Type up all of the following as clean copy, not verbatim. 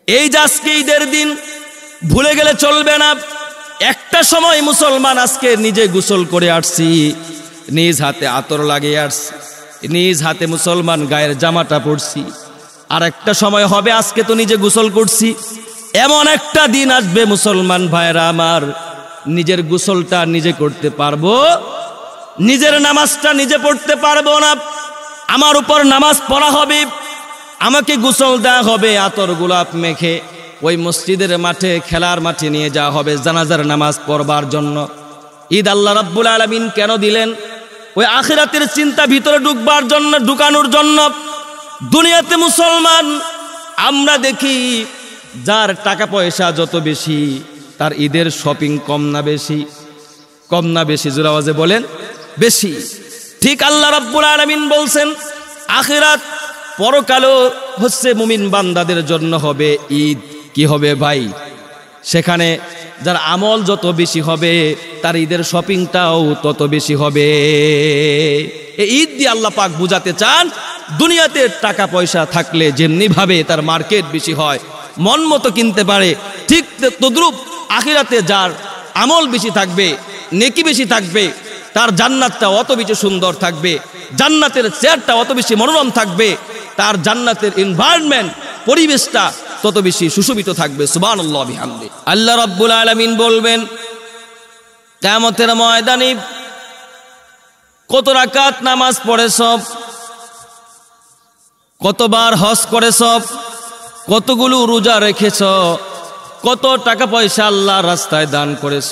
এই যে আজকে ঈদের দিন ভুলে গেলে চলবে না। একটা সময় মুসলমান আজকে নিজে গোসল করে আসছি, নিজ হাতে আতর লাগিয়ে আসছি, নিজ হাতে মুসলমান গায়ের জামাটা পরছি। আর একটা সময় হবে আজকে তো নিজে গোসল করছি, এমন একটা দিন আসবে মুসলমান ভাইরা আমার, নিজের গোসলটা নিজে করতে পারবো, নিজের নামাজটা নিজে পড়তে পারবো না। আমার উপর নামাজ পড়া হবে, আমাকে গোসল দেওয়া হবে, আতর গোলাপ মেখে ওই মসজিদের মাঠে, খেলার মাঠে নিয়ে যাওয়া হবে জানাজার নামাজ পড়বার জন্য। ঈদ আল্লাহ রাব্বুল আলামিন কেন দিলেন? ওই আখিরাতের চিন্তা ভিতরে ঢুকবার জন্য, ঢুকানোর জন্য। দুনিয়াতে মুসলমান আমরা দেখি যার টাকা পয়সা যত বেশি তার ঈদের শপিং কম না বেশি? কম না বেশি? জোরে আওয়াজে বলেন বেশি। ঠিক আল্লাহ রাব্বুল আলামিন বলছেন আখিরাত পরকালও হচ্ছে মুমিন বান্দাদের জন্য হবে ঈদ। কি হবে ভাই? সেখানে যার আমল যত বেশি হবে তার ঈদের শপিংটাও তত বেশি হবে। এই ঈদ দিয়ে আল্লাহ পাক বুঝাতে চান দুনিয়াতে টাকা পয়সা থাকলে যেমনি ভাবে তার মার্কেট বেশি হয়, মন মতো কিনতে পারে, ঠিক তদ্রুপ আখিরাতে যার আমল বেশি থাকবে, নেকি বেশি থাকবে, তার জান্নাতটা অত বেশি সুন্দর থাকবে, জান্নাতের চেয়ারটা অত বেশি মনোরম থাকবে, তার জান্নাতের এনভায়রনমেন্ট, পরিবেশটা তত বেশি সুশোভিত থাকবে। সুবহানাল্লাহ বিহামদি। আল্লাহ রাব্বুল আলামিন বলবেন কিয়ামতের ময়দানে কত রাকাত নামাজ পড়েছ, কতবার হজ করেছ, কতগুলো রোজা রেখেছ, কত টাকা পয়সা আল্লাহর রাস্তায় দান করেছ,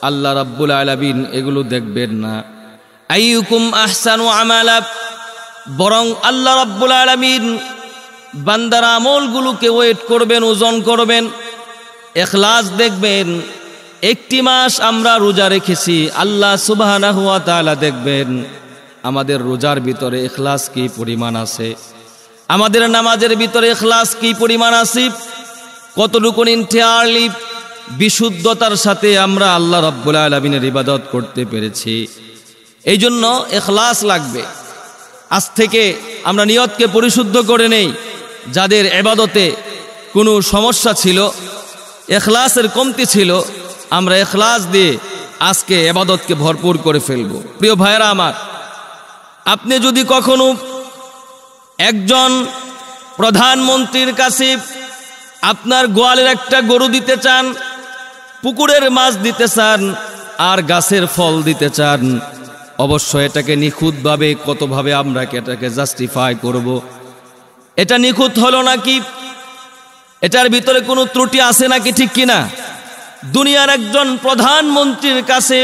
আল্লাহ রাব্বুল আলামিন এগুলো দেখবেন না। আইয়ুকুম আহসানু আমালা, বরং আল্লাহ রাব্বুল আলামিন বান্দার আমলগুলোকে ওয়েট করবেন, ওজন করবেন, ইখলাস দেখবেন। একটি মাস আমরা রোজা রেখেছি, আল্লাহ সুবহানাহু ওয়া তাআলা দেখবেন আমাদের রোজার ভিতরে ইখলাস কি পরিমাণ আছে, আমাদের নামাজের ভিতরে ইখলাস কি পরিমাণ আছে, কতটুকু ইনটিয়ারলি বিশুদ্ধতার সাথে আমরা আল্লাহ রাব্বুল আলামিনের ইবাদত করতে পেরেছি। এই জন্য ইখলাস লাগবে। আজ থেকে আমরা নিয়তকে পরিশুদ্ধ করে নেই। যাদের ইবাদতে কোনো সমস্যা ছিল, ইখলাসের কমতি ছিল, আমরা ইখলাস দিয়ে আজকে ইবাদতকে ভরপুর করে ফেলব। প্রিয় ভাইরা আমার, আপনি যদি কখনো একজন প্রধানমন্ত্রীর কাছে আপনার গোয়ালের একটা গরু দিতে চান, পুকুরের মাছ দিতে চান, আর গাছের ফল দিতে চান, অবশ্যই এটাকে নিখুঁতভাবে কতভাবে আমরা এটাকে জাস্টিফাই করব। এটা নিখুঁত হলো নাকি, এটার ভিতরে কোনো ত্রুটি আছে নাকি, ঠিক কিনা? দুনিয়ার একজন প্রধানমন্ত্রীর কাছে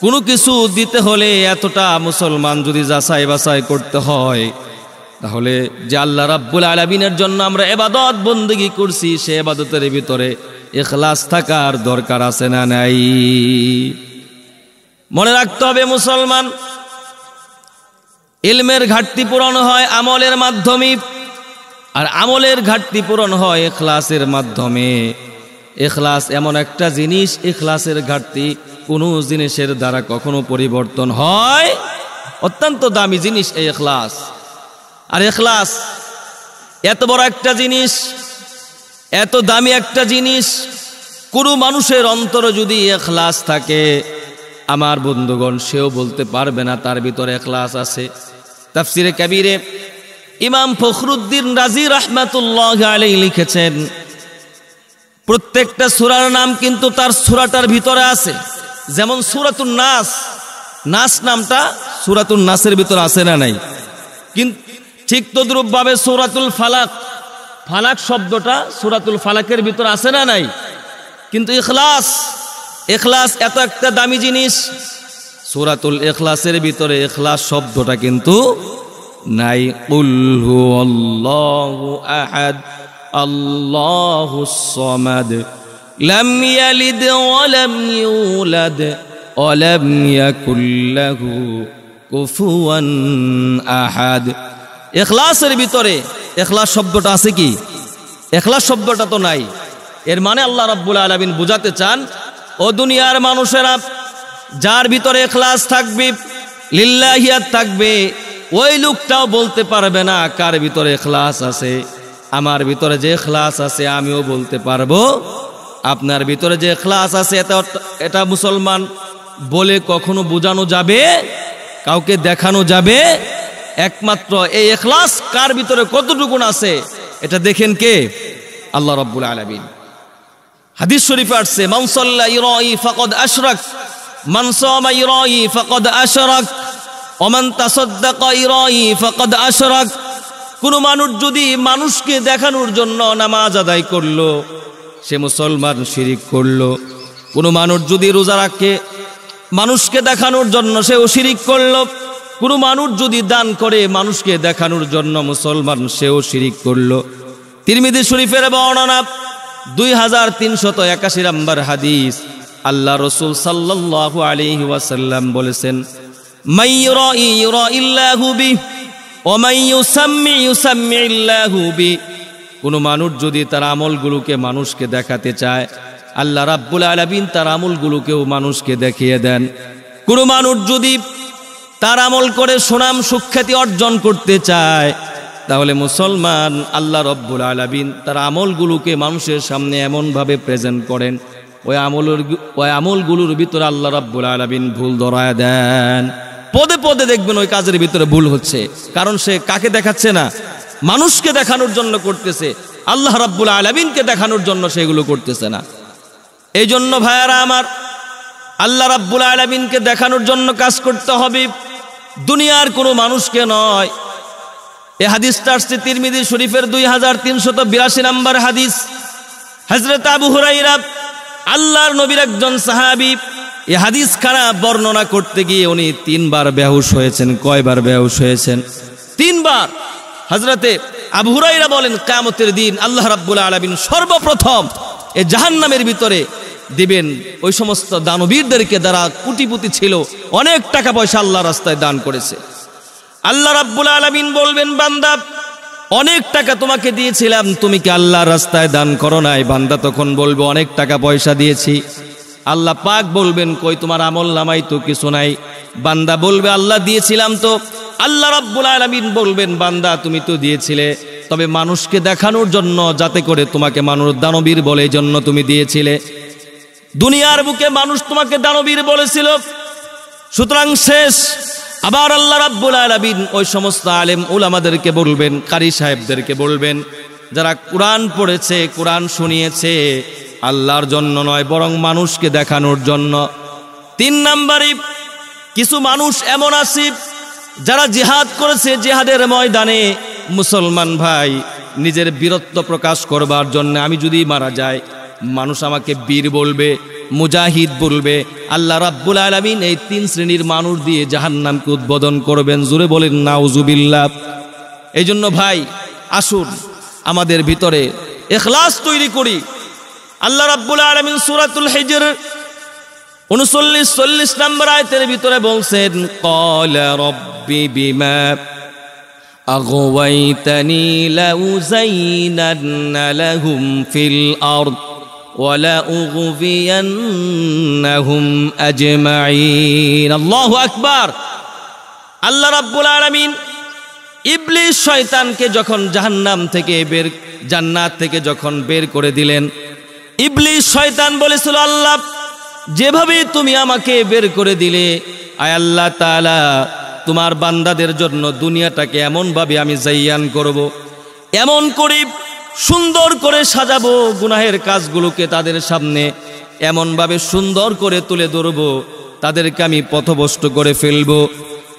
কোনো কিছু দিতে হলে এতটা মুসলমান যদি যাচাই বাছাই করতে হয়, তাহলে যে আল্লাহ রাব্বুল আলামিনের জন্য আমরা ইবাদত বন্দেগী করছি, সে ইবাদতের ভিতরে ইখলাস থাকার দরকার আছে না নাই? মনে রাখতে হবে মুসলমান, ইলমের ঘাটতি পূরণ হয় আমলের মাধ্যমে, আর আমলের ঘাটতি পূরণ হয় ইখলাসের মাধ্যমে। ইখলাস এমন একটা জিনিস, ইখলাসের ঘাটতি কোনো জিনিসের দ্বারা কখনো পরিবর্তন হয়। অত্যন্ত দামি জিনিস এই ইখলাস। আর ইখলাস এত বড় একটা জিনিস, এত দামি একটা জিনিস, কোনো মানুষের অন্তরে যদি ইখলাস থাকে, আমার বন্ধুগণ, সেও বলতে পারবে না তার ভিতরে ইখলাস আছে। তাফসিরে কাবীরে ইমাম ফখরুদ্দিন রাজি রাহমাতুল্লাহি আলাইহি লিখেছেন, প্রত্যেকটা সূরার নাম কিন্তু তার সূরাটার ভিতরে আছে। যেমন সূরাতুন নাস, নাস নামটা সূরাতুন নাসের ভিতরে আছে না নাই? কিন্তু ঠিক তদ্রূপ ভাবে সূরাতুল ফালাক, ফালাক শব্দটা সূরাতুল ফালাকের ভিতরে আছে না নাই? কিন্তু ইখলাস, ইখলাস এত একটা দামি জিনিস, সূরাতুল ইখলাসের ভিতরে ইখলাস শব্দটা কিন্তু নাই। কুল হুয়াল্লাহু আহাদ আল্লাহুস সামাদ লাম ইয়ালিদ ওয়া লাম ইউলাদ ওয়া লাম ইয়াকুল লাহু কুফুয়ান আহাদ। ইখলাসের ভিতরে ইখলাস শব্দটা আছে কি? ইখলাস শব্দটা তো নাই। এর মানে আল্লাহ রাব্বুল আলামিন বুঝাতে চান, ও দুনিয়ার মানুষেরা, যার ভিতরে ইখলাস থাকবে, লিল্লাহিয়াত থাকবে, ওই লোকটাও বলতে পারবে না কার ভিতরে ইখলাস আছে। আমার ভিতরে যে ইখলাস আছে আমিও বলতে পারবো, আপনার ভিতরে যে ইখলাস আছে এটা মুসলমান বলে কখনো বোঝানো যাবে, কাউকে দেখানো যাবে? একমাত্র এই ইখলাস কার ভিতরে কতটুকু আছে এটা দেখেন কে? আল্লাহ রাব্বুল আলামিন। হাদিস শরীফে আসছে, মান সাল্লা ইরাই ফাকাদ আশরাক, মান সামা ইরাই ফাকাদ আশরাক, ওয়া মান তাসাদ্দাকা ইরাই ফাকাদ আশরাক। কোন মানুষ যদি মানুষকে দেখানোর জন্য নামাজ আদায় করলো, সে মুসলমান শিরিক করলো। কোন মানুষ যদি রোজা রাখে মানুষকে দেখানোর জন্য, সেও শিরিক করলো। কোন মানুষ যদি দান করে মানুষকে দেখানোর জন্য, মুসলমান সেও শিরিক করলো। তিরমিজি শরীফের বর্ণনা 2381 নম্বর হাদিস, আল্লাহ রাসূল সাল্লাল্লাহু আলাইহি ওয়াসাল্লাম বলেছেন, মান ইউরাই ইউরাইল্লাহু বিহি ওয়া মান ইউসাম্মি ইউসাম্মিল্লাহু বিহি। কোন মানুষ যদি তার আমলগুলোকে মানুষকে দেখাতে চায়, আল্লাহ রাব্বুল আলামিন তার আমলগুলোকেও মানুষকে দেখিয়ে দেন। কোন মানুষ যদি তার আমল করে সুনাম সুখ্যাতি অর্জন করতে চায়, তাহলে মুসলমান আল্লাহ রাব্বুল আলামিন তার আমলগুলোকে মানুষের সামনে এমনভাবে প্রেজেন্ট করেন, ওই আমলগুলোর ভিতরে আল্লাহ রাব্বুল আলামিন ভুল ধরায় দেন। পদে পদে দেখবেন ওই কাজের ভিতরে ভুল হচ্ছে, কারণ সে কাকে দেখাচ্ছে না? মানুষকে দেখানোর জন্য করতেছে, আল্লাহ রাব্বুল আলামিনকে দেখানোর জন্য সেগুলো করতেছে না। এই জন্য ভাইয়ারা আমার, আল্লাহ রাব্বুল আলামিনকে দেখানোর জন্য কাজ করতে হবে, দুনিয়ার কোনো মানুষকে নয়। এই হাদিসটা আসছে তিরমিজি শরীফের 2382 নম্বর হাদিস। হযরত আবু হুরায়রা, আল্লাহর নবীর একজন সাহাবী, এই হাদিস খানা বর্ণনা করতে গিয়ে উনি 3 বার বেহুশ হয়েছেন। কয়বার বেহুশ হয়েছেন? 3 বার। হযরতে আবু হুরায়রা বলেন, কিয়ামতের দিন আল্লাহ রাব্বুল আলামিন সর্বপ্রথম এই জাহান্নামের ভিতরে দিবেন ওই সমস্ত দানবীরদেরকে, যারা কোটিপতি ছিল, অনেক টাকা পয়সা আল্লাহর রাস্তায় দান করেছে। আল্লাহ রাব্বুল আলামিন বলবেন, বান্দা অনেক টাকা তোমাকে দিয়েছিলাম, তুমি কি আল্লাহর রাস্তায় দান করো নাই? বান্দা তখন বলবে, অনেক টাকা পয়সা দিয়েছি। আল্লাহ পাক বলবেন, কই তোমার আমল নামাই তো কিছু নাই। বান্দা বলবে, আল্লাহ দিয়েছিলাম তো। আল্লাহ রাব্বুল আলামিন বলবেন, বান্দা তুমি তো দিয়েছিলে, তবে মানুষকে দেখানোর জন্য, যাতে করে তোমাকে মানুষ দানবীর বলে, এই জন্য তুমি দিয়েছিলে। দুনিয়ার বুকে মানুষ তোমাকে দানবীর বলেছিল, সুতরাং শেষ। আবার আল্লাহ রাব্বুল আলামিন ওই সমস্ত আলেম উলামাদেরকে বলবেন, কারি সাহেবদেরকে বলবেন, যারা কোরআন পড়েছে, কোরআন শুনিয়েছে, আল্লাহর জন্য নয় বরং মানুষকে দেখানোর জন্য। 3 নম্বরে, কিছু মানুষ এমন আছে যারা জিহাদ করেছে, জিহাদের ময়দানে মুসলমান ভাই নিজের বীরত্ব প্রকাশ করবার জন্য, আমি যদি মারা যাই মানুষ আমাকে বীর বলবে, মুজাহিদ বলবে। আল্লাহ রাব্বুল আলামিন এই 3 শ্রেণীর মানুষ দিয়ে জাহান্নামকে উদ্বোধন করবেন। জোরে বলেন নাউজুবিল্লাহ। এই জন্য ভাই আসুন আমাদের ভিতরে ইখলাস তৈরি করি। আল্লাহ রাব্বুল আলামিন সূরাতুল হিজর 39-40 নম্বর আয়াতের ভিতরে বলছেন, ক্বালা রাব্বি বিমা আগওয়াইতানি লাউযাইনান্না লাহুম ফিল আরদ ওয়া লাউগফিয়ান্নাহুম আজমাইন। আল্লাহু আকবার। আল্লাহ রাব্বুল আলামিন ইবলিস শয়তানকে যখন জান্নাত থেকে যখন বের করে দিলেন, ইবলিস শয়তান বলেছিল, আল্লাহ যেভাবে তুমি আমাকে বের করে দিলে, আয় আল্লাহ তাআলা তোমার বান্দাদের জন্য দুনিয়াটাকে এমনভাবে আমি জাইয়ান করব, এমন করে সুন্দর করে সাজাবো, গুনাহের কাজগুলোকে তাদের সামনে এমনভাবে সুন্দর করে তুলে ধরবো, তাদেরকে আমি পথভ্রষ্ট করে ফেলবো,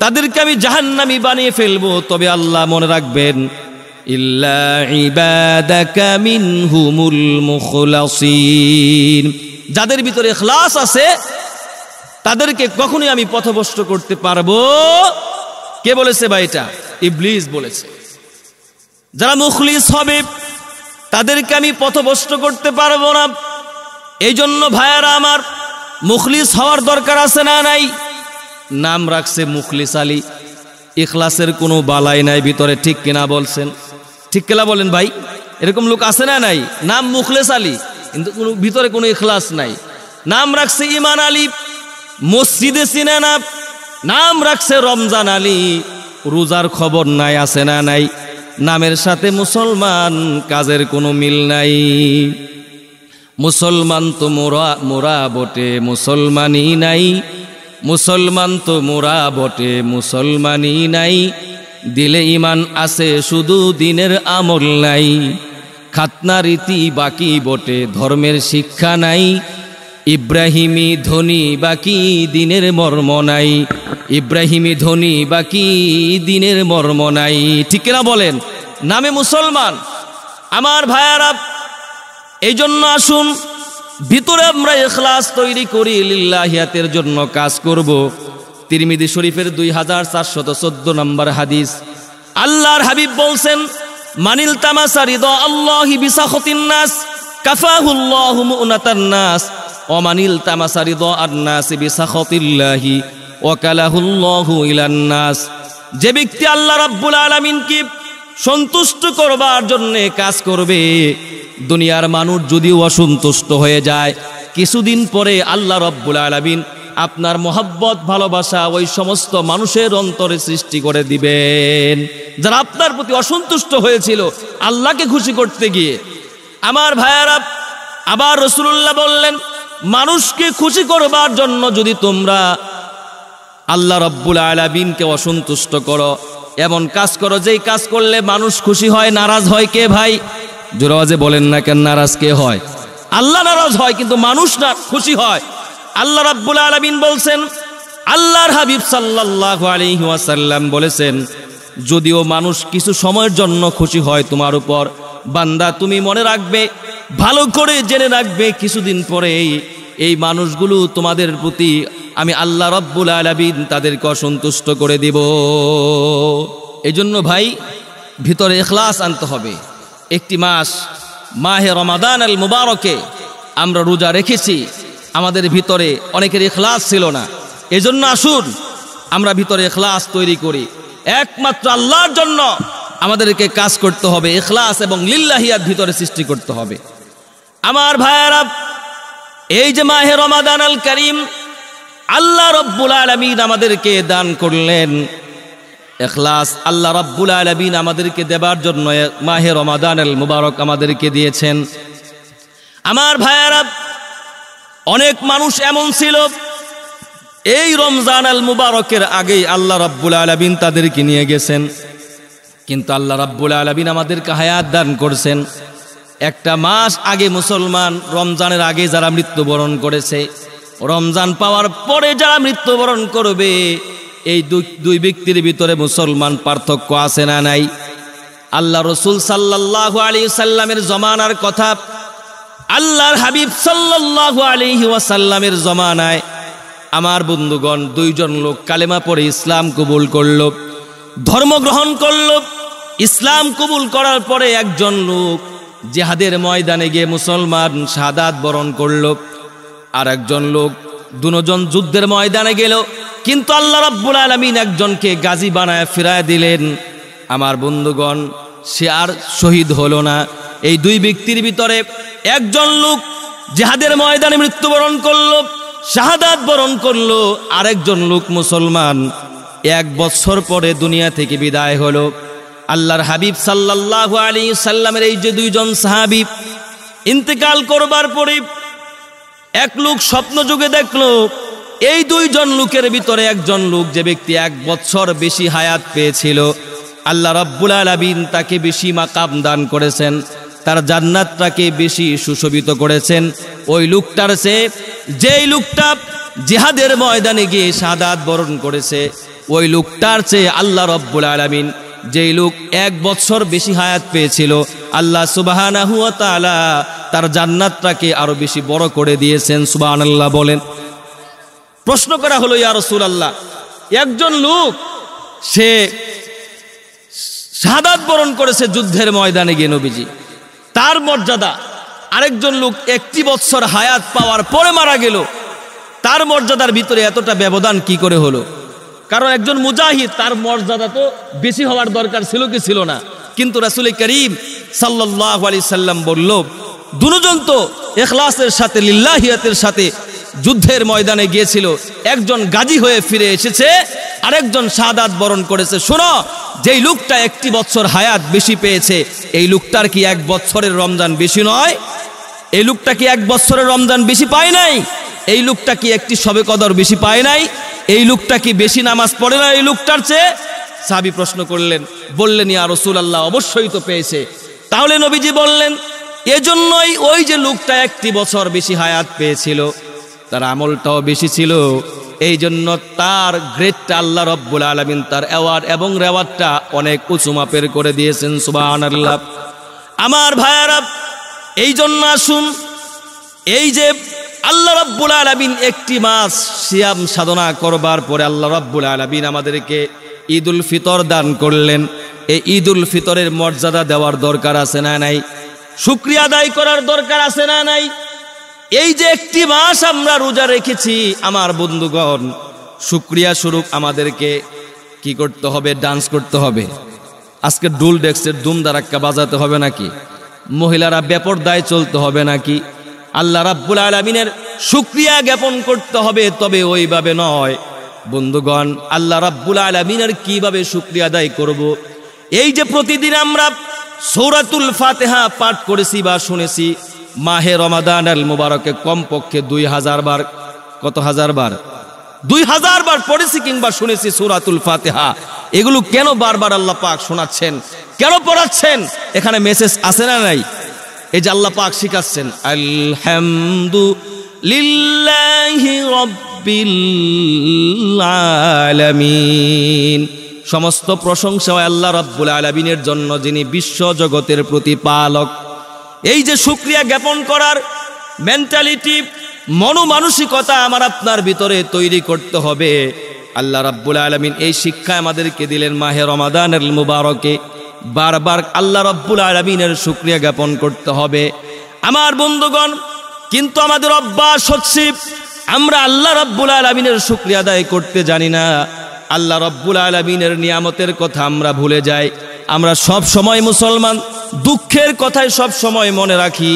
তাদেরকে আমি জাহান্নামী বানিয়ে ফেলবো। তবে আল্লাহ মনে রাখবেন, ইল্লা ইবাদাকা মিনহুমুল মুখলাসিন, যাদের ভিতরে ইখলাস আছে তাদেরকে কখনোই আমি পথভ্রষ্ট করতে পারবো। কে বলেছে ভাই? এটা ইবলিস বলেছে। যারা মুখলিস হবে তাদেরকে আমি পথভ্রষ্ট করতে পারবো না। এই জন্য ভাইয়ারা আমার, মুখলিস হওয়ার দরকার আছে না নাই? নাম রাখছে মুখলিস আলী, ইখলাসের কোনো বালাই নাই ভিতরে, ঠিক কিনা বলছেন? ঠিক কিনা বলেন ভাই? এরকম লোক আছে না নাই? নাম মুখলিস আলী, কিন্তু কোনো ভিতরে কোনো ইখলাস নাই। নাম রাখছে ইমান আলী, মসজিদে চিনে না। নাম রাখছে রমজান আলী, রোজার খবর নাই, আছে না নাই? নামের সাথে মুসলমান কাজের কোনো মিল নাই। মুসলমান তো মোরা বটে মুসলমানই নাই, মুসলমান তো মোরা বটে মুসলমানই নাই, দিলে ইমান আছে শুধু দিনের আমল নাই, খাতনা রীতি বাকি বটে ধর্মের শিক্ষা নাই, ইব্রাহিমী ধ্বনি বাকি দিনের মর্ম নাই, ইব্রাহিমী ধ্বনি বাকি দিনের মর্ম নাই। ঠিক না বলেন? নামে মুসলমান। আমার ভাইয়ারা, এই জন্য আসুন ভিতরে আমরা ইখলাস তৈরি করি, লিল্লাহিয়াতের জন্য কাজ করব। তিরমিজি শরীফের 2414 নম্বর হাদিস, আল্লাহর হাবিব বলছেন, মানিল তামাসা রিদা আল্লাহি বিসাখাতিন নাস কাফাহুল্লাহু মুনাতান নাস ওয়া মানিল তামাসা রিদা আন-নাস বিসাখাতিল্লাহি ওয়াকালাহুল্লাহু ইলান নাস। যে ব্যক্তি আল্লাহ রাব্বুল আলামিনকে সন্তুষ্ট করবার জন্য কাজ করবে, দুনিয়ার মানুষ যদিও অসন্তুষ্ট হয়ে যায়, কিছুদিন পরে আল্লাহ রাব্বুল আলামিন আপনার মোহাব্বত ভালোবাসা ওই সমস্ত মানুষের অন্তরে সৃষ্টি করে দিবেন যারা আপনার প্রতি অসন্তুষ্ট হয়েছিল আল্লাহকে খুশি করতে গিয়ে। আমার ভাইয়ারা, আবার রাসূলুল্লাহ বললেন, মানুষকে খুশি করবার জন্য যদি তোমরা আল্লাহ রাব্বুল আলামিনকে অসন্তুষ্ট করো, এমন কাজ করো যেই কাজ করলে মানুষ খুশি হয়, নারাজ হয় কে ভাই? জোরে আওয়াজে বলেন না কেন, নারাজ কে হয়? আল্লাহ নারাজ হয় কিন্তু মানুষ না খুশি হয়। আল্লাহ রাব্বুল আলামিন বলছেন, আল্লাহর হাবিব সাল্লাল্লাহু আলাইহি ওয়াসাল্লাম বলেছেন, যদিও মানুষ কিছু সময়ের জন্য খুশি হয় তোমার উপর, বান্দা তুমি মনে রাখবে, ভালো করে জেনে রাখবে, কিছুদিন পরে এই মানুষগুলো তোমাদের প্রতি আমি আল্লাহ রাব্বুল আলামিন তাদেরকে অসন্তুষ্ট করে দিব। এই জন্য ভাই ভিতরে ইখলাস আনতে হবে। একটি মাস মাহে রমাদান আল মুবারকে আমরা রোজা রেখেছি, আমাদের ভিতরে অনেকের ইখলাস ছিল না। এজন্য আসুন আমরা ভিতরে ইখলাস তৈরি করি। একমাত্র আল্লাহর জন্য আমাদেরকে কাজ করতে হবে, ইখলাস এবং লিল্লাহিয়াত ভিতরে সৃষ্টি করতে হবে। আমার ভাইয়েরা, এই যে মাহে রমাদান আল কারীম আল্লাহ রাব্বুল আলামিন আমাদেরকে দান করলেন, ইখলাস আল্লাহ রাব্বুল আলামিন আমাদেরকে দেবার জন্য মাহে রমাদান আল মুবারক আমাদেরকে দিয়েছেন। আমার ভাইয়েরা, অনেক মানুষ এমন ছিল এই রমজান আল মুবারকের আগেই আল্লাহ রাব্বুল আলামিন তাদেরকে নিয়ে গেছেন, কিন্তু আল্লাহ রাব্বুল আলামিন আমাদেরকে হায়াত দান করছেন। একটা মাস আগে মুসলমান, রমজানের আগে যারা মৃত্যুবরণ করেছে, রমজান পাওয়ার পরে যারা মৃত্যুবরণ করবে, এই দুই ব্যক্তির ভিতরে মুসলমান পার্থক্য আছে না নাই? আল্লাহ রসুল সাল্লাল্লাহু আলাইহি সাল্লামের জমানার কথা, আল্লাহর হাবিব সাল্লাল্লাহু আলাইহি ওয়াসাল্লামের জমানায় আমার বন্ধুগণ, দুইজন লোক কালেমা পড়ে ইসলাম কবুল করল, ধর্ম গ্রহণ করল। ইসলাম কবুল করার পরে একজন লোক জিহাদের ময়দানে গিয়ে মুসলমান শাহাদাত বরণ করল, আর একজন লোক, দুজন যুদ্ধের ময়দানে গেল, কিন্তু আল্লাহ রাব্বুল আলামিন একজনকে গাজী বানায় ফিরায় দিলেন। আমার বন্ধুগণ, সে আর শহীদ হলো না। এই দুই ব্যক্তির ভিতরে একজন লোক জিহাদের ময়দানে মৃত্যুবরণ করলো, শাহাদাত বরণ করলো, আরেকজন লোক মুসলমান 1 বছর পরে দুনিয়া থেকে বিদায় হলো। আল্লাহর হাবিব সাল্লাল্লাহু আলাইহি সাল্লামের এই যে দুইজন সাহাবী ইন্তেকাল করবার পরে এক লোক স্বপ্ন যুগে দেখলো, এই দুইজন লোকের ভিতরে একজন লোক, যে ব্যক্তি 1 বছর বেশি হায়াত পেয়েছিল, আল্লাহ রাব্বুল আলামিন তাকে বেশি মাকাম দান করেছেন, তার জান্নাতটাকে বেশি সুশোভিত করেছেন। ওই লোকটার চেয়ে, যেই লোকটা জিহাদের ময়দানে গিয়ে শাহাদাত বরণ করেছে, ওই লোকটার চেয়ে আল্লাহ রাব্বুল আলামিন, যেই লোক 1 বছর বেশি হায়াত পেয়েছিল, আল্লাহ সুবহানাহু ওয়া তাআলা তার জান্নাতটাকে আরো বেশি বড় করে দিয়েছেন। সুবহানাল্লাহ বলেন। প্রশ্ন করা হলো, ইয়া রাসূলুল্লাহ, একজন লোক সে শাহাদাত বরণ করেছে যুদ্ধের ময়দানে গিয়ে নবীজি, তার মর্যাদা, আরেকজন লোক 1 বছর হায়াত পাওয়ার পরে মারা গেল, তার মর্যাদার ভিতরে এতটা ব্যবধান কি করে হলো? কারণ একজন মুজাহিদ, তার মর্যাদা তো বেশি হওয়ার দরকার ছিল কি ছিল না? কিন্তু রাসূল করিম সাল্লাল্লাহু আলাইহি সাল্লাম বলল, দুজন তো ইখলাসের সাথে, লিল্লাহিয়াতের সাথে যুদ্ধের ময়দানে গিয়েছিল, একজন গাজী হয়ে ফিরে এসেছে, আরেকজন শাহাদাত বরণ করেছে। শোনো, যেই লোকটা 1 বছর হায়াত বেশি পেয়েছে, এই লোকটার কি 1 বছরের রমজান বেশি নয়? এই লোকটা কি 1 বছরের রমজান বেশি পায় নাই? এই লোকটা কি একটি শবে কদর বেশি পায় নাই? এই লোকটা কি বেশি নামাজ পড়ে না এই লোকটার চেয়ে? সাহাবী প্রশ্ন করলেন, বললেন, ইয়া রাসূলুল্লাহ, অবশ্যই তো পেয়েছে। তাহলে নবীজি বললেন, এজন্যই ওই যে লোকটা 1 বছর বেশি হায়াত পেয়েছিল, তার আমলটাও বেশি ছিল, এই জন্য তার গ্রেডটা আল্লাহ রাব্বুল আলামিন তার অ্যাওয়ার্ড এবং রেওয়ার্ডটা অনেক উঁচু মাপের করে দিয়েছেন। সুবহানাল্লাহ। আমার ভাইয়ারা, এই জন্য আসুন, এই যে আল্লাহ রাব্বুল আলামিন 1 মাস সিয়াম সাধনা করবার পরে আল্লাহ রাব্বুল আলামিন আমাদেরকে ঈদুল ফিতর দান করলেন। এই ঈদুল ফিতরের মর্যাদা দেওয়ার দরকার আছে না নাই? শুকরিয়া আদায় করার দরকার আছে না নাই? এই যে 1 মাস আমরা রোজা রেখেছি, আমার বন্ধুগণ, শুকরিয়া স্বরূপ আমাদেরকে কি করতে হবে? ডান্স করতে হবে। আজকে ডুল ডেক্সের দুম দারাক্কা বাজাতে হবে নাকি? মহিলারা বেপরদায় চলতে হবে নাকি? আল্লাহ রাব্বুল আলামিনের শুকরিয়া জ্ঞাপন করতে হবে, তবে ওইভাবে নয়। বন্ধুগণ, আল্লাহ রাব্বুল আলামিনের কিভাবে শুকরিয়া আদায় করব? এই যে প্রতিদিন আমরা সূরাতুল ফাতিহা পাঠ করেছি বা শুনেছি, মাহে রমাদান আল মুবারকে কমপক্ষে 2000 বার, কত হাজার বার? 2000 বার পড়েছি কিংবা শুনেছি সূরাতুল ফাতিহা। এগুলো কেন বারবার আল্লাহ পাক শোনাচ্ছেন, কেন পড়াচ্ছেন? এখানে মেসেজ আছে না নাই? এই যে আল্লাহ পাক শিখাচ্ছেন, আলহামদুলিল্লাহি রাব্বিল আলামিন, সমস্ত প্রশংসা আল্লাহ রাব্বুল আলামিনের জন্য, যিনি বিশ্ব জগতের প্রতিপালক। এই যে শুকরিয়া জ্ঞাপন করার মেন্টালিটি, মনোমানসিকতা আমার আপনার ভিতরে তৈরি করতে হবে। আল্লাহ রাব্বুল আলামিন এই শিক্ষা আমাদেরকে দিলেন মাহে রমাদানের মুবারকে। বারবার আল্লাহ রাব্বুল আলামিনের শুকরিয়া জ্ঞাপন করতে হবে আমার বন্ধুগণ। কিন্তু আমাদের অভ্যাস হচ্ছে আমরা আল্লাহ রাব্বুল আলামিনের শুকরিয়া আদায় করতে জানি না। আল্লাহ রাব্বুল আলামিনের নিয়ামতের কথা আমরা ভুলে যাই। আমরা সব সময় মুসলমান দুঃখের কথাই সব সময় মনে রাখি,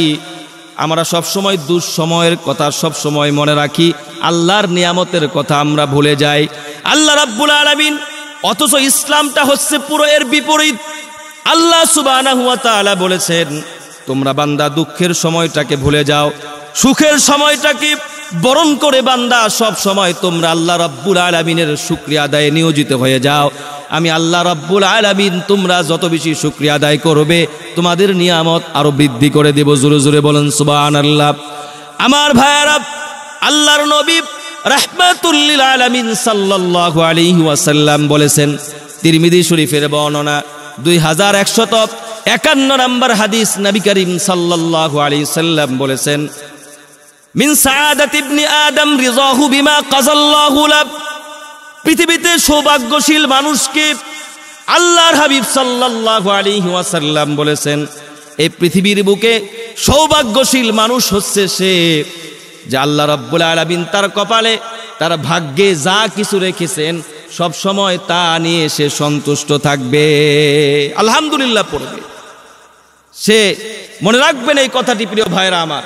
আমরা সব সময় দুঃসময়ের কথা সব সময় মনে রাখি, আল্লাহর নিয়ামতের কথা আমরা ভুলে যাই। আল্লাহ রাব্বুল আলামিন, অথচ ইসলামটা হচ্ছে পুরো এর বিপরীত। আল্লাহ সুবহানাহু ওয়া তাআলা বলেছেন, তোমরা বান্দা দুঃখের সময়টাকে ভুলে যাও, সুখের সময়টাকে বরণ করে বান্দা সব সময় তোমরা আল্লাহ রাব্বুল আলামিনের শুকরিয়া আদায়ে নিয়োজিত হয়ে যাও। আমি আল্লাহ রাব্বুল আলামিন, তোমরা যত বেশি শুকরিয়া আদায় করবে তোমাদের নিয়ামত আরো বৃদ্ধি করে দেব। জোরে জোরে বলেন সুবহানাল্লাহ। আমার ভাইয়ারা, আল্লাহর নবী রাহমাতুল লিল আলামিন সাল্লাল্লাহু আলাইহি ওয়াসাল্লাম বলেছেন, তিরমিজি শরীফের বর্ণনা 2151 নম্বর হাদিস, নবী করিম সাল্লাল্লাহু আলাইহি সাল্লাম বলেছেন, মিন সাআদাতি ইবনি আদম রিযাহু বিমা কাযাল্লাহু লাহ। পৃথিবীতে সৌভাগ্যশীল মানুষকে আল্লাহর হাবিব সাল্লাল্লাহু আলাইহি ওয়াসাল্লাম বলেছেন, এই পৃথিবীর বুকে সৌভাগ্যশীল মানুষ হচ্ছে সে, যে আল্লাহ রাব্বুল আলামিন তার কপালে, তার ভাগ্যে যা কিছু রেখেছেন সব সময় তা নিয়ে সে সন্তুষ্ট থাকবে, আলহামদুলিল্লাহ পড়বে। সে মনে রাখবেন এই কথাটি প্রিয় ভাইরা আমার,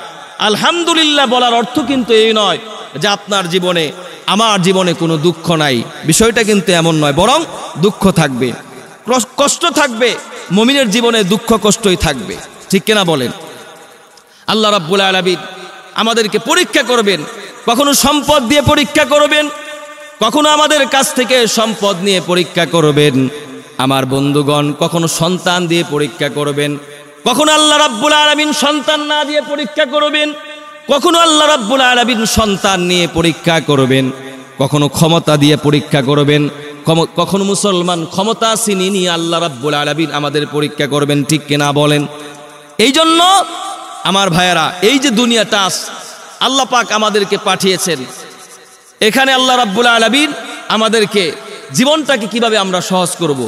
আলহামদুলিল্লাহ বলার অর্থ কিন্তু এই নয় যে আপনার জীবনে, আমার জীবনে কোনো দুঃখ নাই, বিষয়টা কিন্তু এমন নয়, বরং দুঃখ থাকবে, কষ্ট থাকবে। মুমিনের জীবনে দুঃখ কষ্টই থাকবে, ঠিক কিনা বলেন? আল্লাহ রাব্বুল আলামিন আমাদেরকে পরীক্ষা করবেন, কখনো সম্পদ দিয়ে পরীক্ষা করবেন, কখনো আমাদের কাছ থেকে সম্পদ নিয়ে পরীক্ষা করবেন আমার বন্ধুগণ, কখনো সন্তান দিয়ে পরীক্ষা করবেন, কখনো আল্লাহ রাব্বুল আলামিন সন্তান না দিয়ে পরীক্ষা করবেন, কখনো আল্লাহ রাব্বুল আলামিন সন্তান নিয়ে পরীক্ষা করবেন, কখনো ক্ষমতা দিয়ে পরীক্ষা করবেন, কখনো মুসলমান ক্ষমতা চিনি নিয়ে আল্লাহ রাব্বুল আলামিন আমাদের পরীক্ষা করবেন, ঠিক কিনা বলেন? এই জন্য আমার ভাইয়েরা, এই যে দুনিয়াটা আল্লাহ পাক আমাদেরকে পাঠিয়েছেন, এখানে আল্লাহ রাব্বুল আলামিন আমাদেরকে জীবনটাকে কিভাবে আমরা সহজ করব,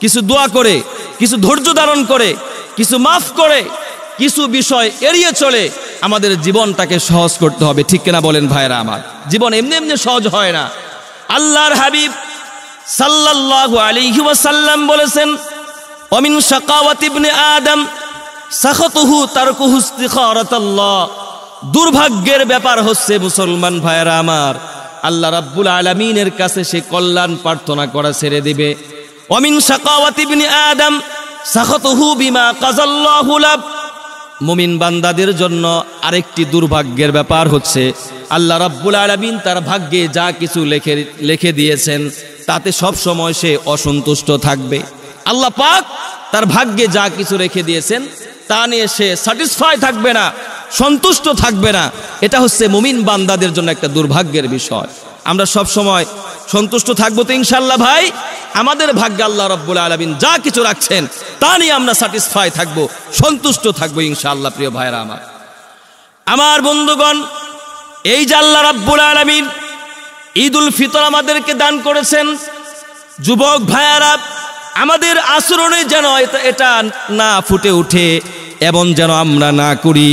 কিছু দোয়া করে, কিছু ধৈর্য ধারণ করে, কিছু মাফ করে, কিছু বিষয় এড়িয়ে চলে আমাদের জীবনটাকে সহজ করতে হবে, ঠিক কিনা বলেন ভাইরা আমার? জীবন এমনি এমনি সহজ হয় না। আল্লাহর হাবিব সাল্লাল্লাহু আলাইহি ওয়াসাল্লাম বলেছেন, ওমিন শাকাওয়াতি ইবনে আদম সাখাতুহু তারকুহু ইস্তিখারাতাল্লাহ দুর্ভাগ্যের ব্যাপার হচ্ছে মুসলমান ভাইয়েরা আমার, আল্লাহ রাব্বুল আলামিনের কাছে সে কল্যাণ প্রার্থনা করা ছেড়ে দিবে। ওমিন শাকাওয়াতি ইবনি আদম সাখাতুহু বিমা কাযাল্লাহু লাহ। মুমিন বান্দাদের জন্য আরেকটি দুর্ভাগ্যের ব্যাপার হচ্ছে আল্লাহ রাব্বুল আলামিন তার ভাগ্যে যা কিছু লিখে দিয়েছেন তাতে সব সময় সে অসন্তুষ্ট থাকবে। আল্লাহ পাক তার ভাগ্যে যা কিছু রেখে দিয়েছেন তা নিয়ে সে স্যাটিসফাই থাকবে না, সন্তুষ্ট থাকবে না। এটা হচ্ছে মুমিন বান্দাদের জন্য একটা দুর্ভাগ্যের বিষয়। আমরা সব সময় সন্তুষ্ট থাকবো তো ইনশাআল্লাহ ভাই? আমাদের ভাগ্যে আল্লাহ রাব্বুল আলামিন যা কিছু রাখছেন তা নিয়ে আমরা স্যাটিসফাই থাকবো, সন্তুষ্ট থাকবো ইনশাআল্লাহ। প্রিয় ভাইরা আমার বন্ধুগণ, এই যে আল্লাহ রাব্বুল আলামিন ঈদুল ফিতর আমাদেরকে দান করেছেন, যুবক ভাইয়ারা আমাদের আচরণে যেন এটা না ফুটে উঠে, এমন যেন আমরা না করি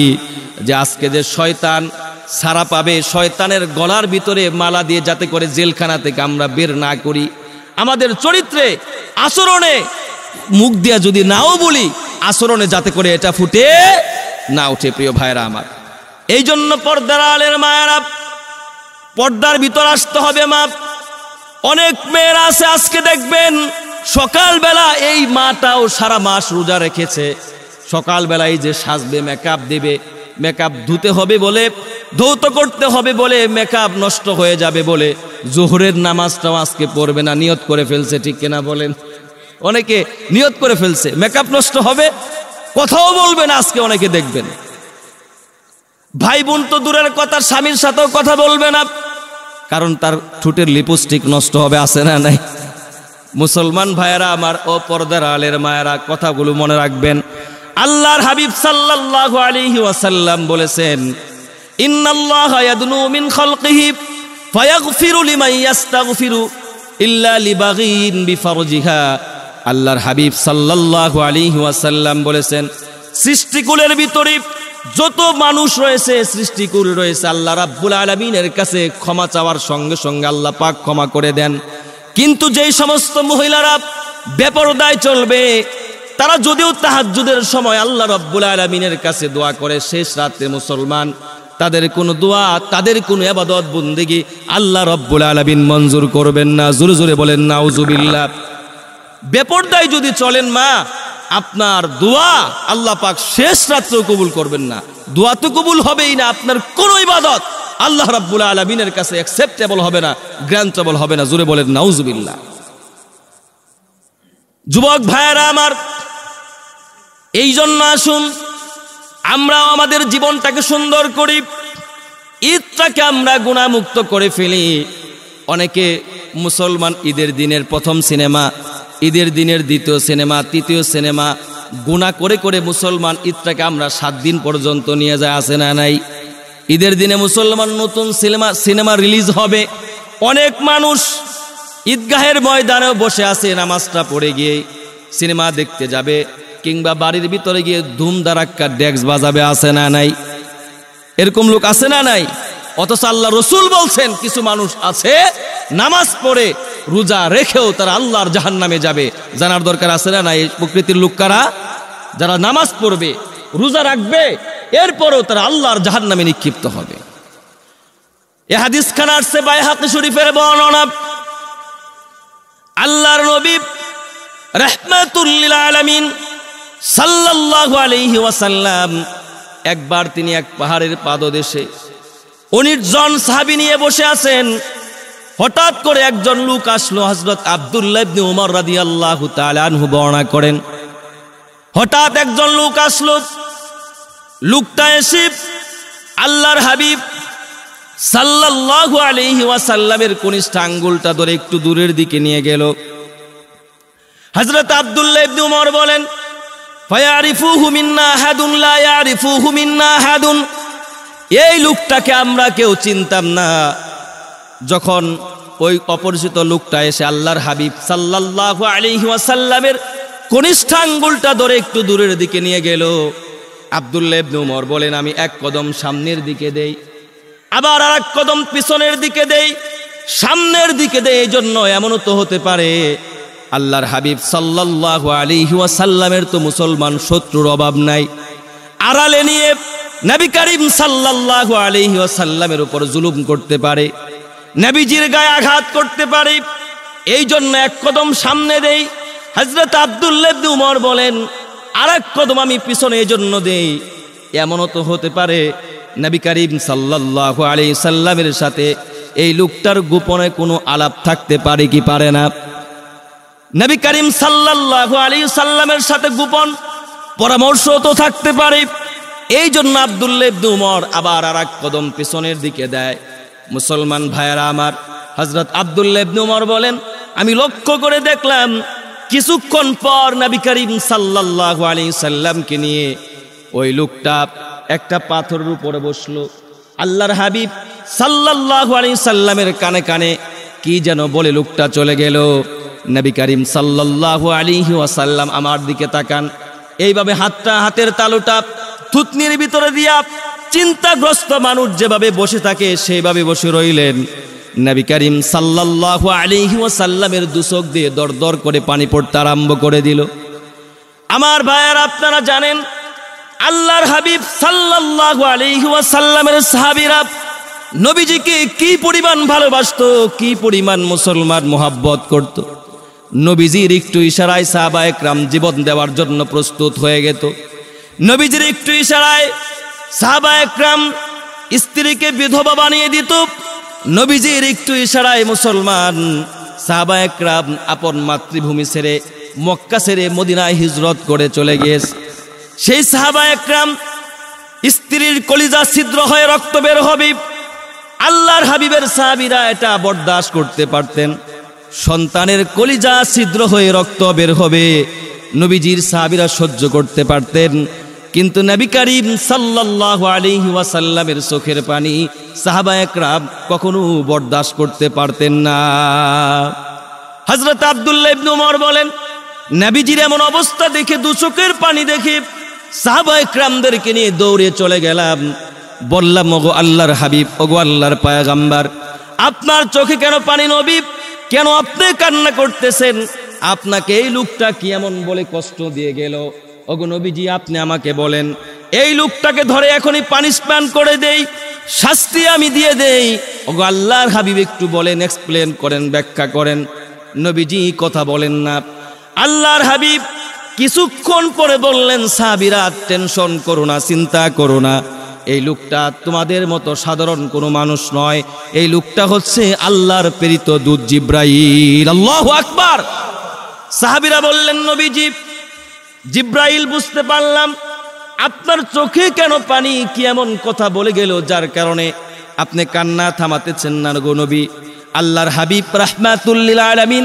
যে আজকে যে শয়তান ছাড়া পাবে, শয়তানের গলার ভিতরে মালা দিয়ে যাতে করে জেলখানা থেকে আমরা বের না করি। আমাদের চরিত্রে আচরণে মুখ দিয়া যদি নাও বলি, আচরণে যাতে করে এটা ফুটে না উঠে। প্রিয় ভাইরা আমার, এই জন্য পর্দার আলের মায়েরা পর্দার ভিতর আসতে হবে। মা, অনেক মেয়েরা আছে আজকে দেখবেন সকালবেলা, এই মাটাও সারা মাস রোজা রেখেছে, সকালবেলা এই যে সাজবে, মেকআপ দেবে, মেকআপ ধুতে হবে বলে, ধৌত করতে হবে বলে, মেকআপ নষ্ট হয়ে যাবে বলে জোহরের নামাজটাও আজকে পড়বে না, নিয়ত করে ফেলছে। ঠিক কিনা বলেন? অনেকে নিয়ত করে ফেলছে মেকআপ নষ্ট হবে, কথাও বলবে না। আজকে অনেকে দেখবেন ভাই বোন তো দূরের কথা, স্বামীর সাথেও কথা বলবে না, কারণ তার ঠোঁটের লিপস্টিক নষ্ট হবে। আছে না নাই? মুসলমান ভাইয়েরা আমার ও পর্দার আলের মায়েরা, কথাগুলো মনে রাখবেন। আল্লাহর হাবিব সাল্লাল্লাহু আলাইহি ওয়াসাল্লাম বলেছেন, ইন্নাল্লাহা ইয়াদনু মিন খালকিহি ফায়াগফিরু লিমান ইস্তাগফিরু ইল্লা লিবাগিন বিফরজিহা। আল্লাহর হাবিব সাল্লাল্লাহু আলাইহি ওয়াসাল্লাম বলেছেন, সৃষ্টিকুলের ভিতরে যত মানুষ রয়েছে, সৃষ্টিকুল রয়েছে, আল্লাহ রাব্বুল আলামিনের কাছে ক্ষমা চাওয়ার সঙ্গে সঙ্গে আল্লাহ পাক ক্ষমা করে দেন। কিন্তু যেই সমস্ত মহিলারা বেপরদায় চলবে, তারা যদিও তাহাজ্জুদের সময় আল্লাহ রাব্বুল আলামিনের কাছে দোয়া করে, শেষ রাতে মুসলমান, তাদের কোনো দোয়া, তাদের কোনো ইবাদত বন্দেগী আল্লাহ রাব্বুল আলামিন মঞ্জুর করবেন না। জোরে জোরে বলেন নাউজুবিল্লাহ। বেপরদায় যদি চলেন মা, আপনার দোয়া আল্লাহ পাক শেষ রাত্রেও কবুল করবেন না। দোয়া তো কবুল হবেই না, আপনার কোনো ইবাদত আল্লাহ রাব্বুল আলামিনের কাছে অ্যাকসেপ্টেবল হবে না, গ্রান্টেবল হবে না। জোরে বলেন নাউজুবিল্লাহ। যুবক ভাইয়েরা আমার, এই জন্য আসুন আমরা আমাদের জীবনটাকে সুন্দর করি, ঈদটাকে আমরা গুনাহমুক্ত করে ফেলি। অনেকে মুসলমান ঈদের দিনের প্রথম সিনেমা, ঈদের দিনের দ্বিতীয় সিনেমা, তৃতীয় সিনেমা, গুনাহ করে করে মুসলমান ঈদটাকে আমরা 7 দিন পর্যন্ত নিয়ে যায়। আছে না নাই? ঈদের দিনে মুসলমান নতুন সিনেমা রিলিজ হবে, অনেক মানুষ ঈদগাহের ময়দানেও বসে আছে, নামাজটা পড়ে গিয়ে সিনেমা দেখতে যাবে, কিংবা বাড়ির ভিতরে গিয়ে ধুম ধারাক্কা ডেক্স বাজাবে। আছে না নাই? এরকম লোক আছে না নাই? অথচ আল্লাহ রসুল বলছেন কিছু মানুষ আছে নামাজ পড়ে রোজা রেখেও তারা আল্লাহর জাহান্নামে যাবে। জানার দরকার আছে না নাই? প্রকৃতির লোক কারা? যারা নামাজ পড়বে, রোজা রাখবে, এরপরও তারা আল্লাহর জাহান্নামে নিক্ষিপ্ত হবে। এই হাদিস খানা আসছে বাইহাকী শরীফের বর্ণনা। আল্লাহর নবী রাহমাতুল লিল আলামিন সাল্লাল্লাহু আলাইহি ওয়াসাল্লাম একবার তিনি এক পাহাড়ের পাদদেশে 19 জন সাহাবী নিয়ে বসে আছেন। হঠাৎ করে একজন লোক আসলো। হযরত আব্দুল্লাহ ইবনে উমর রাদিয়াল্লাহু তাআলা আনহু বর্ণনা করেন, হঠাৎ একজন লোক আসলো। লোকটা এসে আল্লাহর হাবিব সাল্লাল্লাহু আলাইহি ওয়াসাল্লামের কনিষ্ঠ আঙ্গুলটা ধরে একটু দূরের দিকে নিয়ে গেল। হযরত আব্দুল্লাহ ইবনে উমর বলেন, ফায়ারিফুহু মিন্না আহাদুন লা ইয়ারিফুহু মিন্না আহাদুন। এই লোকটাকে আমরা কেউ চিনতাম না। যখন ওই অপরিচিত লোকটা এসে আল্লাহর হাবিব সাল্লাল্লাহু আলাইহি ওয়াসাল্লামের কনিষ্ঠ আঙ্গুলটা ধরে একটু দূরের দিকে নিয়ে গেল, আব্দুল্লাহ ইবনে উমর বলেন, আমি এক কদম সামনের দিকে দেই, আবার আর এক কদম পিছনের দিকে দেই, সামনের দিকে দেই। এই জন্য এমনও তো হতে পারে আল্লাহর হাবিব সাল্লাল্লাহু আলাইহি ওয়াসাল্লামের তো মুসলমান শত্রুর অভাব নাই। আড়ালে নিয়ে নবী করিম সাল্লাল্লাহু আলাইহি ওয়াসাল্লামের উপর জুলুম করতে পারে, নবীজির গায়ে আঘাত করতে পারে। এই জন্য এক কদম সামনে দেই। হযরত আব্দুল্লাহ ইবনে উমর বলেন, আরেক কদম আমি পিছনে এই জন্য দেই, এমনও তো হতে পারে নবী করিম সাল্লাল্লাহু আলাইহি সাল্লামের সাথে এই লোকটার গোপনে কোনো আলাপ থাকতে পারে কি পারে না? নবী করিম সাল্লাল্লাহু আলাইহি সাল্লামের সাথে গোপন পরামর্শ তো থাকতে পারে। এই জন্য আব্দুল্লাহ ইবনে উমর আবার আরেক কদম পিছনের দিকে দেয়। মুসলমান ভাইয়েরা আমার, হযরত আব্দুল্লাহ ইবনে উমর বলেন, আমি লক্ষ্য করে দেখলাম কিছুক্ষণ পর নবী করিম সাল্লাল্লাহু আলাইহি সাল্লামকে নিয়ে ওই লোকটা একটা পাথরের উপরে বসলো। আল্লাহর হাবিব সাল্লাল্লাহু আলাইহি সাল্লামের কানে কানে কি যেন বলে লোকটা চলে গেল। নবী করিম সাল্লাল্লাহু আলাইহি ওয়াসাল্লাম আমার দিকে তাকান, এইভাবে হাতের তালুটা থুতনির ভিতরে দিয়া চিন্তাগ্রস্ত মানুষ যেভাবে বসে থাকে সেইভাবে বসে রইলেন। নবী করিম সাল্লাল্লাহু আলাইহি ওয়াসাল্লামের দুচোখ দিয়ে দরদর করে পানি পড়তে আরম্ভ করে দিল। আমার ভাইয়েরা, আপনারা জানেন আল্লাহর হাবিব সাল্লাল্লাহু আলাইহি ওয়াসাল্লামের সাহাবীরা নবীজিকে কি পরিমাণ ভালোবাসতো, কি পরিমাণ মুসলমান মোহাব্বত করত। নবীজির একটু ইশারায় সাহাবায়ে কেরাম জীবন দেওয়ার জন্য প্রস্তুত হয়ে যেত। নবীজির একটু ইশারায় সাহাবায়ে কেরাম স্ত্রীকে বিধবা বানিয়ে দিত। নবীজির একটু ইশারায় মুসলমান সাহাবায়ে কেরাম আপন মাতৃভূমি ছেড়ে মক্কা ছেড়ে মদিনায় হিজরত করে চলে গিয়েছে। সেই সাহাবায়ে কেরাম স্ত্রীর কলিজা ছিদ্র হয়ে রক্ত বের হবে, আল্লাহর হাবিবের সাহাবীরা এটা বরদাস্ত করতে পারতেন। সন্তানের কলিজা ছিদ্র হয়ে রক্ত বের হবে নবীজির সাহাবীরা সহ্য করতে পারতেন, কিন্তু নবী করিম সাল্লাল্লাহু আলাইহি ওয়াসাল্লামের চোখের পানি সাহাবায়ে কেরাম কখনো বরদাস্ত করতে পারতেন না। হযরত আব্দুল্লাহ ইবনে উমর বলেন, নবীজির এমন অবস্থা দেখে দু চোখের পানি দেখে সাহাবায়ে কেরামদেরকে নিয়ে দৌড়ে চলে গেলাম। বললাম, ওগো আল্লাহর হাবিব, ওগো আল্লাহর পয়গম্বর, আপনার চোখে কেন পানি নবী? কেন আপনি কান্না করতেছেন? আপনাকে এই লোকটা কি এমন বলে কষ্ট দিয়ে গেল? ওগো নবীজি, আপনি আমাকে বলেন, এই লোকটাকে ধরে এখনই পানিশমেন্ট করে দেই, শাস্তি আমি দিয়ে দেই। ওগো আল্লাহর হাবিব, একটু বলেন, এক্সপ্লেন করেন, ব্যাখ্যা করেন। নবীজি কথা বলেন না। আল্লাহর হাবিব কিছুক্ষণ পরে বললেন, সাহাবীরা টেনশন করো না, চিন্তা করো না, এই লোকটা তোমাদের মতো সাধারণ কোনো মানুষ নয়, এই লোকটা হচ্ছে আল্লাহর প্রেরিত দূত জিব্রাইল। আল্লাহু আকবার। সাহাবীরা বললেন, নবীজি, জিব্রাইল বুঝতে পারলাম আপনার চোখে কেন পানি, কি এমন কথা বলে গেল যার কারণে আপনি কান্না থামাতেছেন না গো নবী? আল্লাহর হাবিব রাহমাতুল লিল আলামিন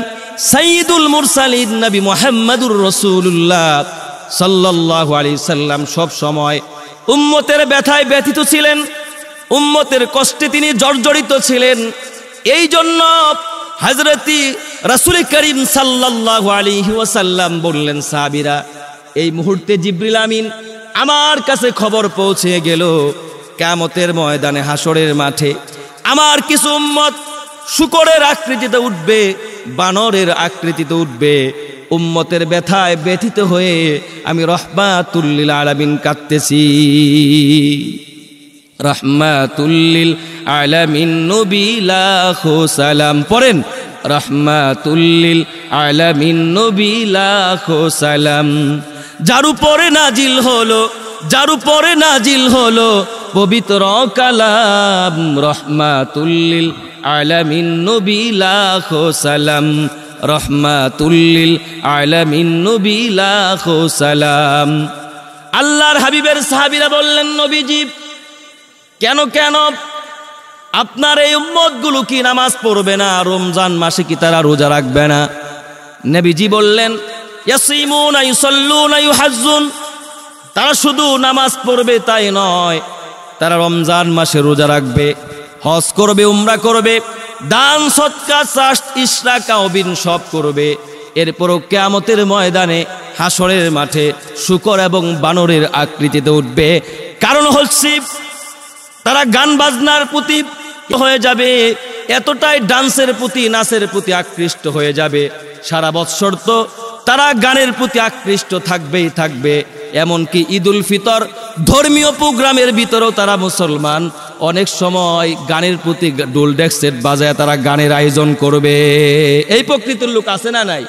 সাইয়্যিদুল মুরসালিন নবী মুহাম্মদুর রাসূলুল্লাহ সাল্লাল্লাহু আলাইহি সাল্লাম সব সময় উম্মতের ব্যথায় ব্যথিত ছিলেন, উম্মতের কষ্টে তিনি জর্জরিত ছিলেন। এই জন্য হযরতি রাসূল করিম সাল্লাল্লাহু আলাইহি ওয়াসাল্লাম বললেন, সাহাবীরা, এই মুহূর্তে জিবরিল আমিন আমার কাছে খবর পৌঁছে গেল, কিয়ামতের ময়দানে হাসরের মাঠে আমার কিছু উম্মত শূকরের আকৃতিতে উঠবে, বানরের আকৃতিতে উঠবে। উম্মতের ব্যথায় ব্যথিত হয়ে আমি রাহমাতুল লিল আলামিন কাঁদতেছি। রাহমাতুল লিল আলামিন নবী লাখো সালাম পড়েন, রাহমাতুল লিল আলামিন নবী লাখো সালাম। যার উপরে নাজিল হলো, যার উপরে নাজিল হলো পবিত্র কালাম, রাহমাতুল লিল আলামিন নবী লাখো সালাম, রাহমাতুল লিল আলামিন নবী লাখো সালাম। আল্লাহর হাবিবের সাহাবীরা বললেন, নবীজি, কেন কেন আপনার এই উম্মতগুলো কি নামাজ পড়বে না? রমজান মাসে কি তারা রোজা রাখবে না? নবীজি বললেন, ইয়াসিমুনা ইউসাল্লুনা ইউহাজ্জুন, তারা শুধু নামাজ পড়বে তাই নয়, তারা রমজান মাসে রোজা রাখবে, হজ করবে, উমরা করবে, দান সদকা চাষ ইশরাক তাওবিন সব করবে। এরপরও কিয়ামতের ময়দানে হাসরের মাঠে শূকর এবং বানরের আকৃতিতে উঠবে। কারণ হচ্ছে তারা গান বাজনার প্রতি হয়ে যাবে, এতটাই ডান্সের প্রতি, নাচের প্রতি আকৃষ্ট হয়ে যাবে। সারা বৎসর তো তারা গানের প্রতি আকৃষ্ট থাকবেই থাকবে। এমনকি ঈদুল ফিতর ধর্মীয় প্রোগ্রামের ভিতরেও তারা মুসলমান অনেক সময় গানের প্রতি ডোল ডেক সেট বাজায় তারা গানের আয়োজন করবে। এই প্রকৃতির লোক আছে না নাই?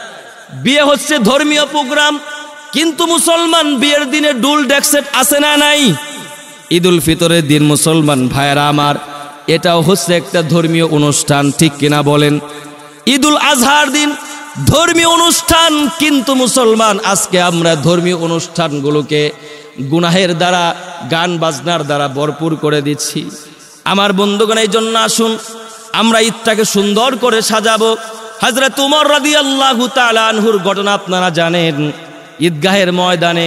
বিয়ে হচ্ছে ধর্মীয় প্রোগ্রাম, কিন্তু মুসলমান বিয়ের দিনে ডোল ডেক সেট আছে না নাই? ঈদুল ফিতরের দিন মুসলমান ভাইয়েরা আমার, এটাও হচ্ছে একটা ধর্মীয় অনুষ্ঠান, ঠিক কিনা বলেন? ঈদুল আজহার দিন ধর্মীয় অনুষ্ঠান, কিন্তু মুসলমান আজকে আমরা ধর্মীয় অনুষ্ঠানগুলোকে গুনাহের দ্বারা, গান বাজনার দ্বারা ভরপুর করে দিচ্ছি। আমার বন্ধুগণ, এই জন্য আসুন আমরা ঈদটাকে সুন্দর করে সাজাবো। হযরত উমর রাদিয়াল্লাহু তাআলা আনহুর ঘটনা আপনারা জানেন। ঈদগাহের ময়দানে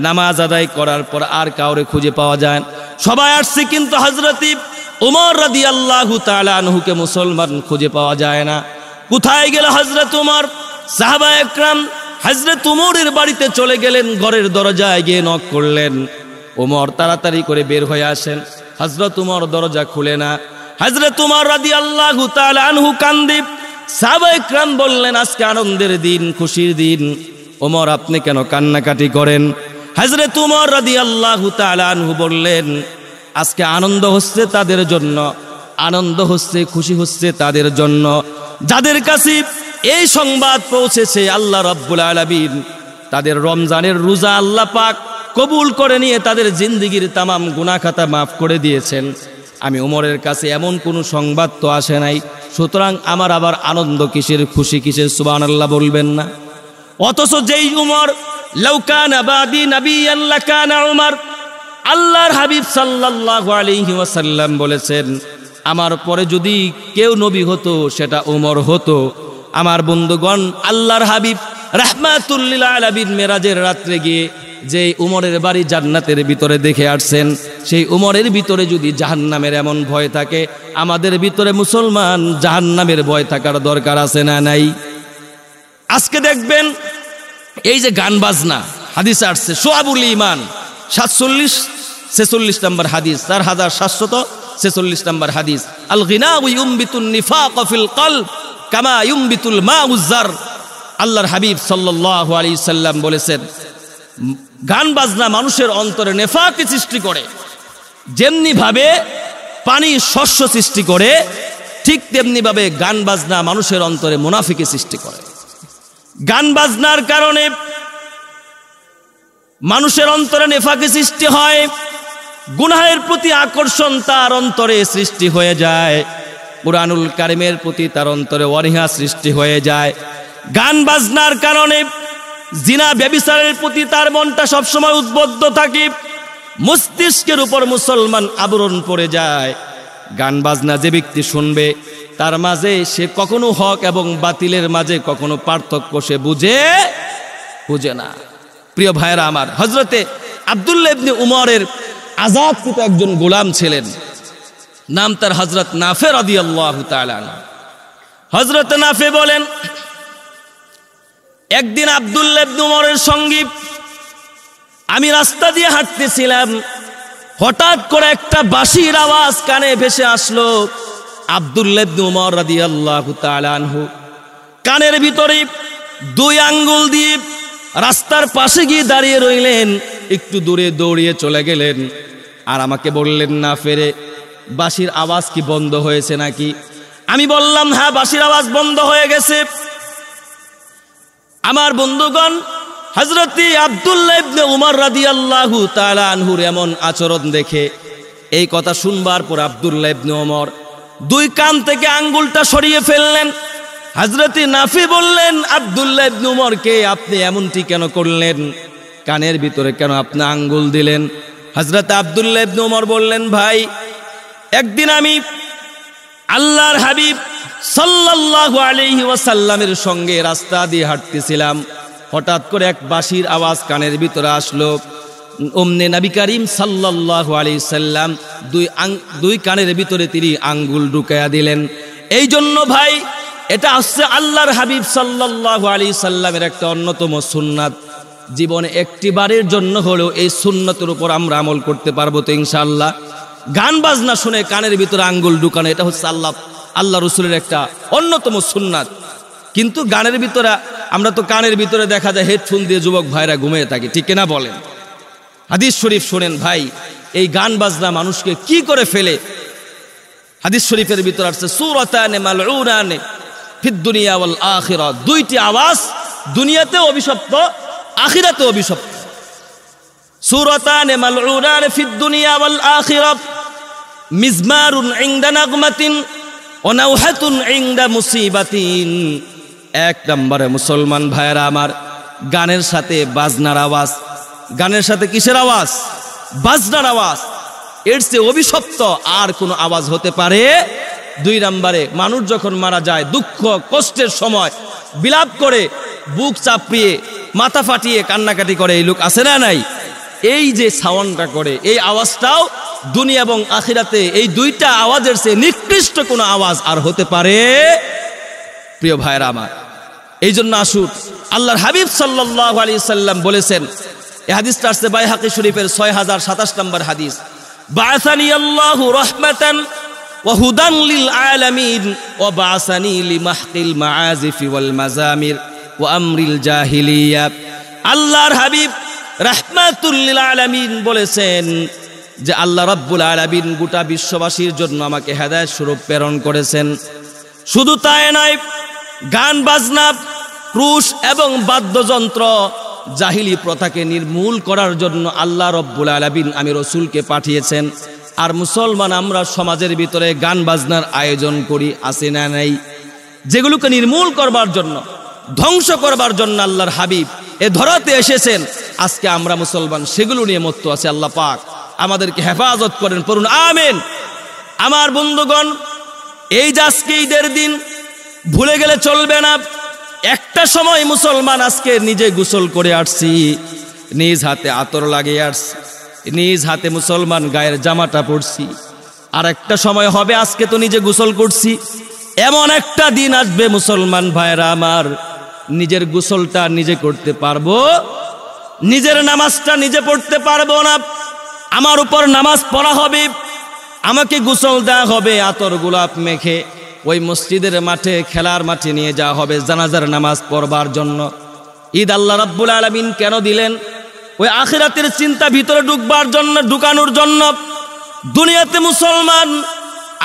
নামাজ আদায় করার পর আর কাউরে খুঁজে পাওয়া যায়, সবাই আসছে, কিন্তু হযরত উমর রাদিয়াল্লাহু তাআলা আনহুকে মুসলমান খুঁজে পাওয়া যায় না। কোথায় গেল হযরত উমর? সাহাবা একরাম হযরত উমরের বাড়িতে চলে গেলেন, ঘরের দরজায় গিয়ে নক করলেন। উমর তাড়াতাড়ি করে বের হয়ে আসেন, হযরত উমর দরজা খুলে না। হযরত উমর রাদিয়াল্লাহু তাআলা আনহু কান্দে। সাহাবা একরাম বললেন, আজকে আনন্দের দিন, খুশির দিন, ওমর আপনি কেন কান্নাকাটি করেন? হযরত উমর রাদিয়াল্লাহু তাআলা আনহু বললেন, আজকে আনন্দ হচ্ছে তাদের জন্য, আনন্দ হচ্ছে, খুশি হচ্ছে তাদের জন্য যাদের কাছে এই সংবাদ পৌঁছেছে আল্লাহ রাব্বুল আলামিন তাদের রমজানের রোজা আল্লাহ পাক কবুল করে নিয়ে তাদের জিন্দেগির তামাম গুনাহ খাতা মাফ করে দিয়েছেন। আমি উমরের কাছে এমন কোনো সংবাদ তো আসে নাই, সুতরাং আমার আবার আনন্দ কিসের, খুশি কিসের? সুবহানাল্লাহ বলবেন না? অথচ যেই উমর, লাউ কানা বাদি নাবিয়ান লাকানা উমর, আল্লাহর হাবিব সাল্লাল্লাহু আলাইহি ওয়াসাল্লাম বলেছেন, আমার পরে যদি কেউ নবী হতো সেটা উমর হতো। আমার বন্ধুগণ, আল্লাহর হাবিব রাহমাতুল লিল আলামিন মেরাজের রাত্রে গিয়ে যে উমরের বাড়ি জান্নাতের ভিতরে দেখে আসছেন, সেই উমরের ভিতরে যদি জাহান্নামের এমন ভয় থাকে, আমাদের ভিতরে মুসলমান জাহান্নামের ভয় থাকার দরকার আছে না নাই? আজকে দেখবেন এই যে গান বাজনা, হাদিসে আসছে শুআবুল ঈমান 46 নম্বর হাদিস, 4746 নম্বর হাদিস, আল গিনাউ ইউমবিতুন নিফাক ফিল কলব কামা ইউমবিতুল মাউজ জার। আল্লাহর হাবিব সাল্লাল্লাহু আলাইহি সাল্লাম বলেছেন, গান বাজনা মানুষের অন্তরে নেফাকি সৃষ্টি করে, যেমনি ভাবে পানি শস্য সৃষ্টি করে, ঠিক তেমনি ভাবে গান বাজনা মানুষের অন্তরে মুনাফিকি সৃষ্টি করে। গান বাজনার কারণে মানুষের অন্তরে নেফাকি সৃষ্টি হয়, গুনাহের প্রতি আকর্ষণ তার অন্তরে সৃষ্টি হয়ে যায়, কুরআনুল কারীমের প্রতি তার অন্তরে অনীহা সৃষ্টি হয়ে যায়। গান বাজনার কারণে জিনা ব্যভিচারের প্রতি তার মনটা সবসময় উদ্বুদ্ধ থাকে, মস্তিষ্কের উপর মুসলমান আবরণ পড়ে যায়। গান বাজনা যে ব্যক্তি শুনবে, তার মাঝে সে কখনো হক এবং বাতিলের মাঝে কখনো পার্থক্য সে বুঝে না। প্রিয় ভাইরা আমার, হযরতে আব্দুল্লাহ ইবনে উমরের আজাদকৃত একজন গোলাম ছিলেন, নাম তার হযরত নাফে রাদিয়াল্লাহু তাআলা আনহু। হযরত নাফে বলেন, একদিন আব্দুল্লাহ ইবনে উমরের সঙ্গে আমি রাস্তা দিয়ে হাঁটতেছিলাম, হঠাৎ করে একটা বাঁশির আওয়াজ কানে ভেসে আসলো। আব্দুল্লাহ ইবনে উমর রাদিয়াল্লাহু তাআলা আনহু কানের ভিতরে 2 আঙ্গুল দিয়ে রাস্তার পাশে গিয়ে দাঁড়িয়ে রইলেন, একটু দূরে দৌড়িয়ে চলে গেলেন, আর আমাকে বললেন, না ফেরে বাঁশির আওয়াজ কি বন্ধ হয়েছে নাকি? আমি বললাম, হ্যাঁ, বাঁশির আওয়াজ বন্ধ হয়ে গেছে। আমার বন্ধুগণ, হযরত আব্দুল্লাহ ইবনে উমর রাদিয়াল্লাহু তাআলা আনহুর এমন আচরণ দেখে, এই কথা শুনবার পর আব্দুল্লাহ ইবনে উমর 2 কান থেকে আঙ্গুলটা সরিয়ে ফেললেন। হযরত নাফি বললেন, আব্দুল্লাহ ইবনে উমরকে আপনি এমনটি কেন করলেন? কানের ভিতরে কেন আপনি আঙ্গুল দিলেন? হযরত আব্দুল্লাহ ইবনে উমর বললেন, ভাই, একদিন আমি আল্লাহর হাবিব সাল্লাল্লাহু আলাইহি ওয়াসাল্লামের সঙ্গে রাস্তা দিয়ে হাঁটতেছিলাম, হঠাৎ করে এক বাঁশির আওয়াজ কানের ভিতরে আসলো। অমনে নবী করিম সাল্লাল্লাহু আলাইহি সাল্লাম 2 কানের ভিতরে তিনি আঙ্গুল ঢুকায়া দিলেন। এই জন্য ভাই, এটা হচ্ছে আল্লাহর হাবিব সাল্লাল্লাহু আলাইহি সাল্লামের একটা অন্যতম সুন্নাত। জীবনে একটি বারের জন্য হলেও এই সুন্নতের উপর আমরা আমল করতে পারবো তো ইনশাআল্লাহ। গান বাজনা শুনে কানের ভিতরে আঙ্গুল ঢুকানো, এটা হচ্ছে আল্লাহ রাসূলের একটা অন্যতম সুন্নাত। কিন্তু গানের ভিতরে আমরা তো কানের ভিতরে দেখা যায় হেডফোন দিয়ে যুবক ভাইরা ঘুমিয়ে থাকি, ঠিক কিনা বলেন? হাদিস শরীফ শোনেন ভাই, এই গান বাজনা মানুষকে কি করে ফেলে। হাদিস শরীফের ভিতরে আসছে সূরাতানে মালউনানে ফিদ দুনিয়া ওয়াল আখিরা, দুইটি আওয়াজ দুনিয়াতে অভিশপ্ত, আখিরাতে অভিশপ্ত। সূরাতানে মালউনানে ফিদ দুনিয়া ওয়াল আখিরা মিজমারুন ইনদা নাগমাতিন ওয়া নাওহাতুন ইনদা মুসিবাতিন। এক নম্বরে মুসলমান ভাইয়েরা আমার, গানের সাথে বাজনার আওয়াজ। গানের সাথে কিসের আওয়াজ? বাজনার আওয়াজ। এর চেয়ে অভিশপ্ত আর কোনো আওয়াজ হতে পারে? দুই নম্বরে মানুষ যখন মারা যায়, দুঃখ কষ্টের সময় বিলাপ করে, বুক চাপিয়ে মাথা ফাটিয়ে কান্নাকাটি করে, এই লোক আছে না নাই? এই যে সাউন্ডটা করে, এই আওয়াজটাও দুনিয়া এবং আখিরাতে এই দুইটা আওয়াজের চেয়ে নিকৃষ্ট কোনো আওয়াজ আর হতে পারে? প্রিয় ভাইরা আমার, এই জন্য আসুন, আল্লাহর হাবিব সাল্লাল্লাহু আলাইহি সাল্লাম বলেছেন, এই হাদিসটা আসছে বাইহাকি শরীফের 6027 নম্বর হাদিস, বাআসানি আল্লাহু রাহমাতান ওয়া হুদান লিল আলামিন ওয়া বাআসানি লিমাহকিল মাআজিফি ওয়াল মাজামির ওয়া আমরিল জাহিলিয়া। আল্লাহর হাবিব রাহমাতুল লিল আলামিন বলেছেন যে আল্লাহ রাব্বুল আলামিন গোটা বিশ্ববাসীর জন্য আমাকে হেদায়েত স্বরূপ প্রেরণ করেছেন। শুধু তাই নয়, গান বাজনা, ক্রুশ এবং বাদ্যযন্ত্র, জাহিলি প্রথাকে নির্মূল করার জন্য আল্লাহ রব্বুল আলামিন আমি রসুলকে পাঠিয়েছেন। আর মুসলমান আমরা সমাজের ভিতরে গান বাজনার আয়োজন করি, আছে না নাই? যেগুলোকে নির্মূল করবার জন্য, ধ্বংস করবার জন্য আল্লাহর হাবিব এ ধরাতে এসেছেন। আজকে আমরা মুসলমান সেগুলো নিয়ে মত্ত আছে। আল্লাহ পাক আমাদেরকে হেফাজত করেন, পড়ুন আমিন। আমার বন্ধুগণ, এই যে আজকে ঈদের দিন, ভুলে গেলে চলবে না। একটা সময় মুসলমান আজকে নিজে গোসল করে আসছি, নিজ হাতে আতর লাগিয়ে আসছি, নিজ হাতে মুসলমান গায়ের জামাটা পরছি। আর একটা সময় হবে, আজকে তো নিজে গোসল করছি, এমন একটা দিন আসবে মুসলমান ভাইরা আমার, নিজের গোসলটা নিজে করতে পারবো, নিজের নামাজটা নিজে পড়তে পারবো না। আমার উপর নামাজ পড়া হবে, আমাকে গোসল দেওয়া হবে আতর গোলাপ মেখে, ওই মসজিদের মাঠে, খেলার মাঠে নিয়ে যাওয়া হবে জানাজার নামাজ পড়বার জন্য। ঈদ আল্লাহ রাব্বুল আলামিন কেন দিলেন? ওই আখিরাতের চিন্তা ভিতরে ঢুকবার জন্য, ঢুকানোর জন্য। দুনিয়াতে মুসলমান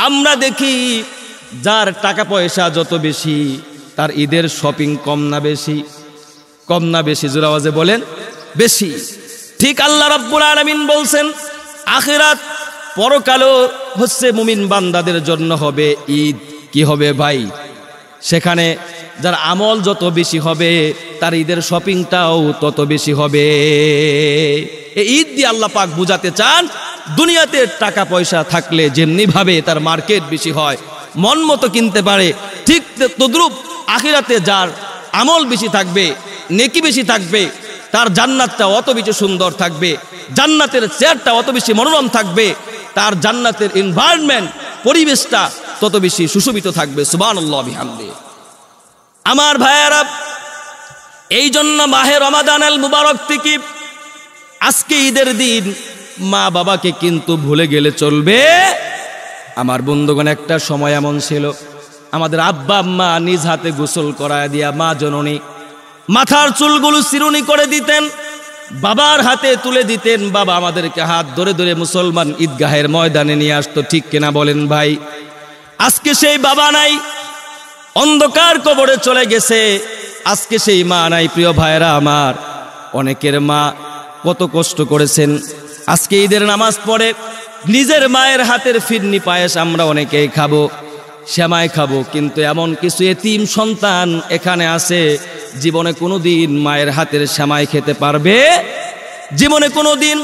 আমরা দেখি, যার টাকা পয়সা যত বেশি, তার ঈদের শপিং কম না বেশি? কম না বেশি? জোরে আওয়াজে বলেন, বেশি। ঠিক আল্লাহ রাব্বুল আলামিন বলছেন, আখিরাত পরকালও হচ্ছে মুমিন বান্দাদের জন্য হবে ঈদ। কি হবে ভাই? সেখানে যার আমল যত বেশি হবে, তার ঈদের শপিংটাও তত বেশি হবে। এই ঈদ দিয়ে আল্লাহ পাক বুঝাতে চান, দুনিয়াতে টাকা পয়সা থাকলে যেমনি ভাবে তার মার্কেট বেশি হয়, মন মতো কিনতে পারে, ঠিক তদ্রূপ আখিরাতে যার আমল বেশি থাকবে, নেকি বেশি থাকবে, তার জান্নাতটা অত বেশি সুন্দর থাকবে, জান্নাতের চেয়ারটা অত বেশি মনোরম থাকবে, তার জান্নাতের এনভায়রনমেন্ট, পরিবেশটা তত বেশি সুশোভিত থাকবে। সুবহানাল্লাহ বিহামদি। আমার ভাইয়েরা, এই জন্য মাহে রমাদানুল মুবারক থেকে আজকে ঈদের দিন মা বাবাকে কিন্তু ভুলে গেলে চলবে। আমার বন্ধুগণ, একটা সময় এমন ছিল, আমাদের আব্বা আম্মা নিজ হাতে গোসল করায় দিয়া মা জননী মাথার চুলগুলো চিরুনি করে দিতেন, বাবার হাতে তুলে দিতেন। বাবা আমাদেরকে হাত ধরে ধরে মুসলমান ঈদগাহের ময়দানে নিয়ে আসতো, ঠিক কিনা বলেন ভাই? আজকে সেই বাবা নাই, অন্ধকার কবরে চলে গেছে। আজকে সেই মা নাই। প্রিয় ভাইরা আমার, অনেকের মা কত কষ্ট করেছেন। আজকে ঈদের নামাজ পড়ে নিজের মায়ের হাতের ফিরনি পায়েস আমরা অনেকেই খাবো, সেমাই খাবো, কিন্তু এমন কিছু এতিম সন্তান এখানে আছে, জীবনে কোনোদিন মায়ের হাতের সেমাই খেতে পারবে? জীবনে কোনোদিন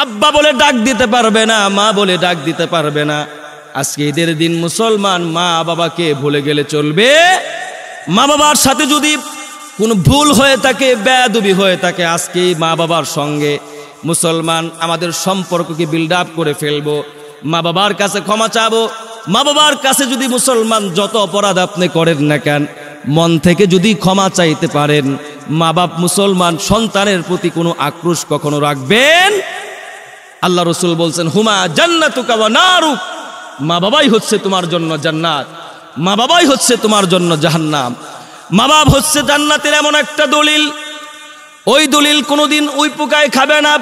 আব্বা বলে ডাক দিতে পারবে না, মা বলে ডাক দিতে পারবে না। আজকে ঈদের দিন মুসলমান মা বাবাকে ভুলে গেলে চলবে? মা বাবার সাথে যদি কোনো ভুল হয়ে থাকে, বেয়াদবি হয়ে থাকে, আজকে মা বাবার সঙ্গে মুসলমান আমাদের সম্পর্ককে বিল্ড আপ করে ফেলবো, মা বাবার কাছে ক্ষমা চাবো। মা বাবার কাছে যদি মুসলমান যত অপরাধ আপনি করেন না কেন, মন থেকে যদি ক্ষমা চাইতে পারেন, মা বাপ মুসলমান সন্তানের প্রতি কোনো আক্রোশ কখনো রাখবেন? আল্লাহ রসুল বলছেন, হুমা জান্নাতুকা ওয়া নারুক, মা বাবাই হচ্ছে তোমার জন্য জান্নাত, মা বাবাই হচ্ছে তোমার জন্য জাহান্নাম। মা বাপ হচ্ছে জান্নাতের এমন একটা দলিল, ওই দলিল কোনোদিন উই পোকায় খাবে না,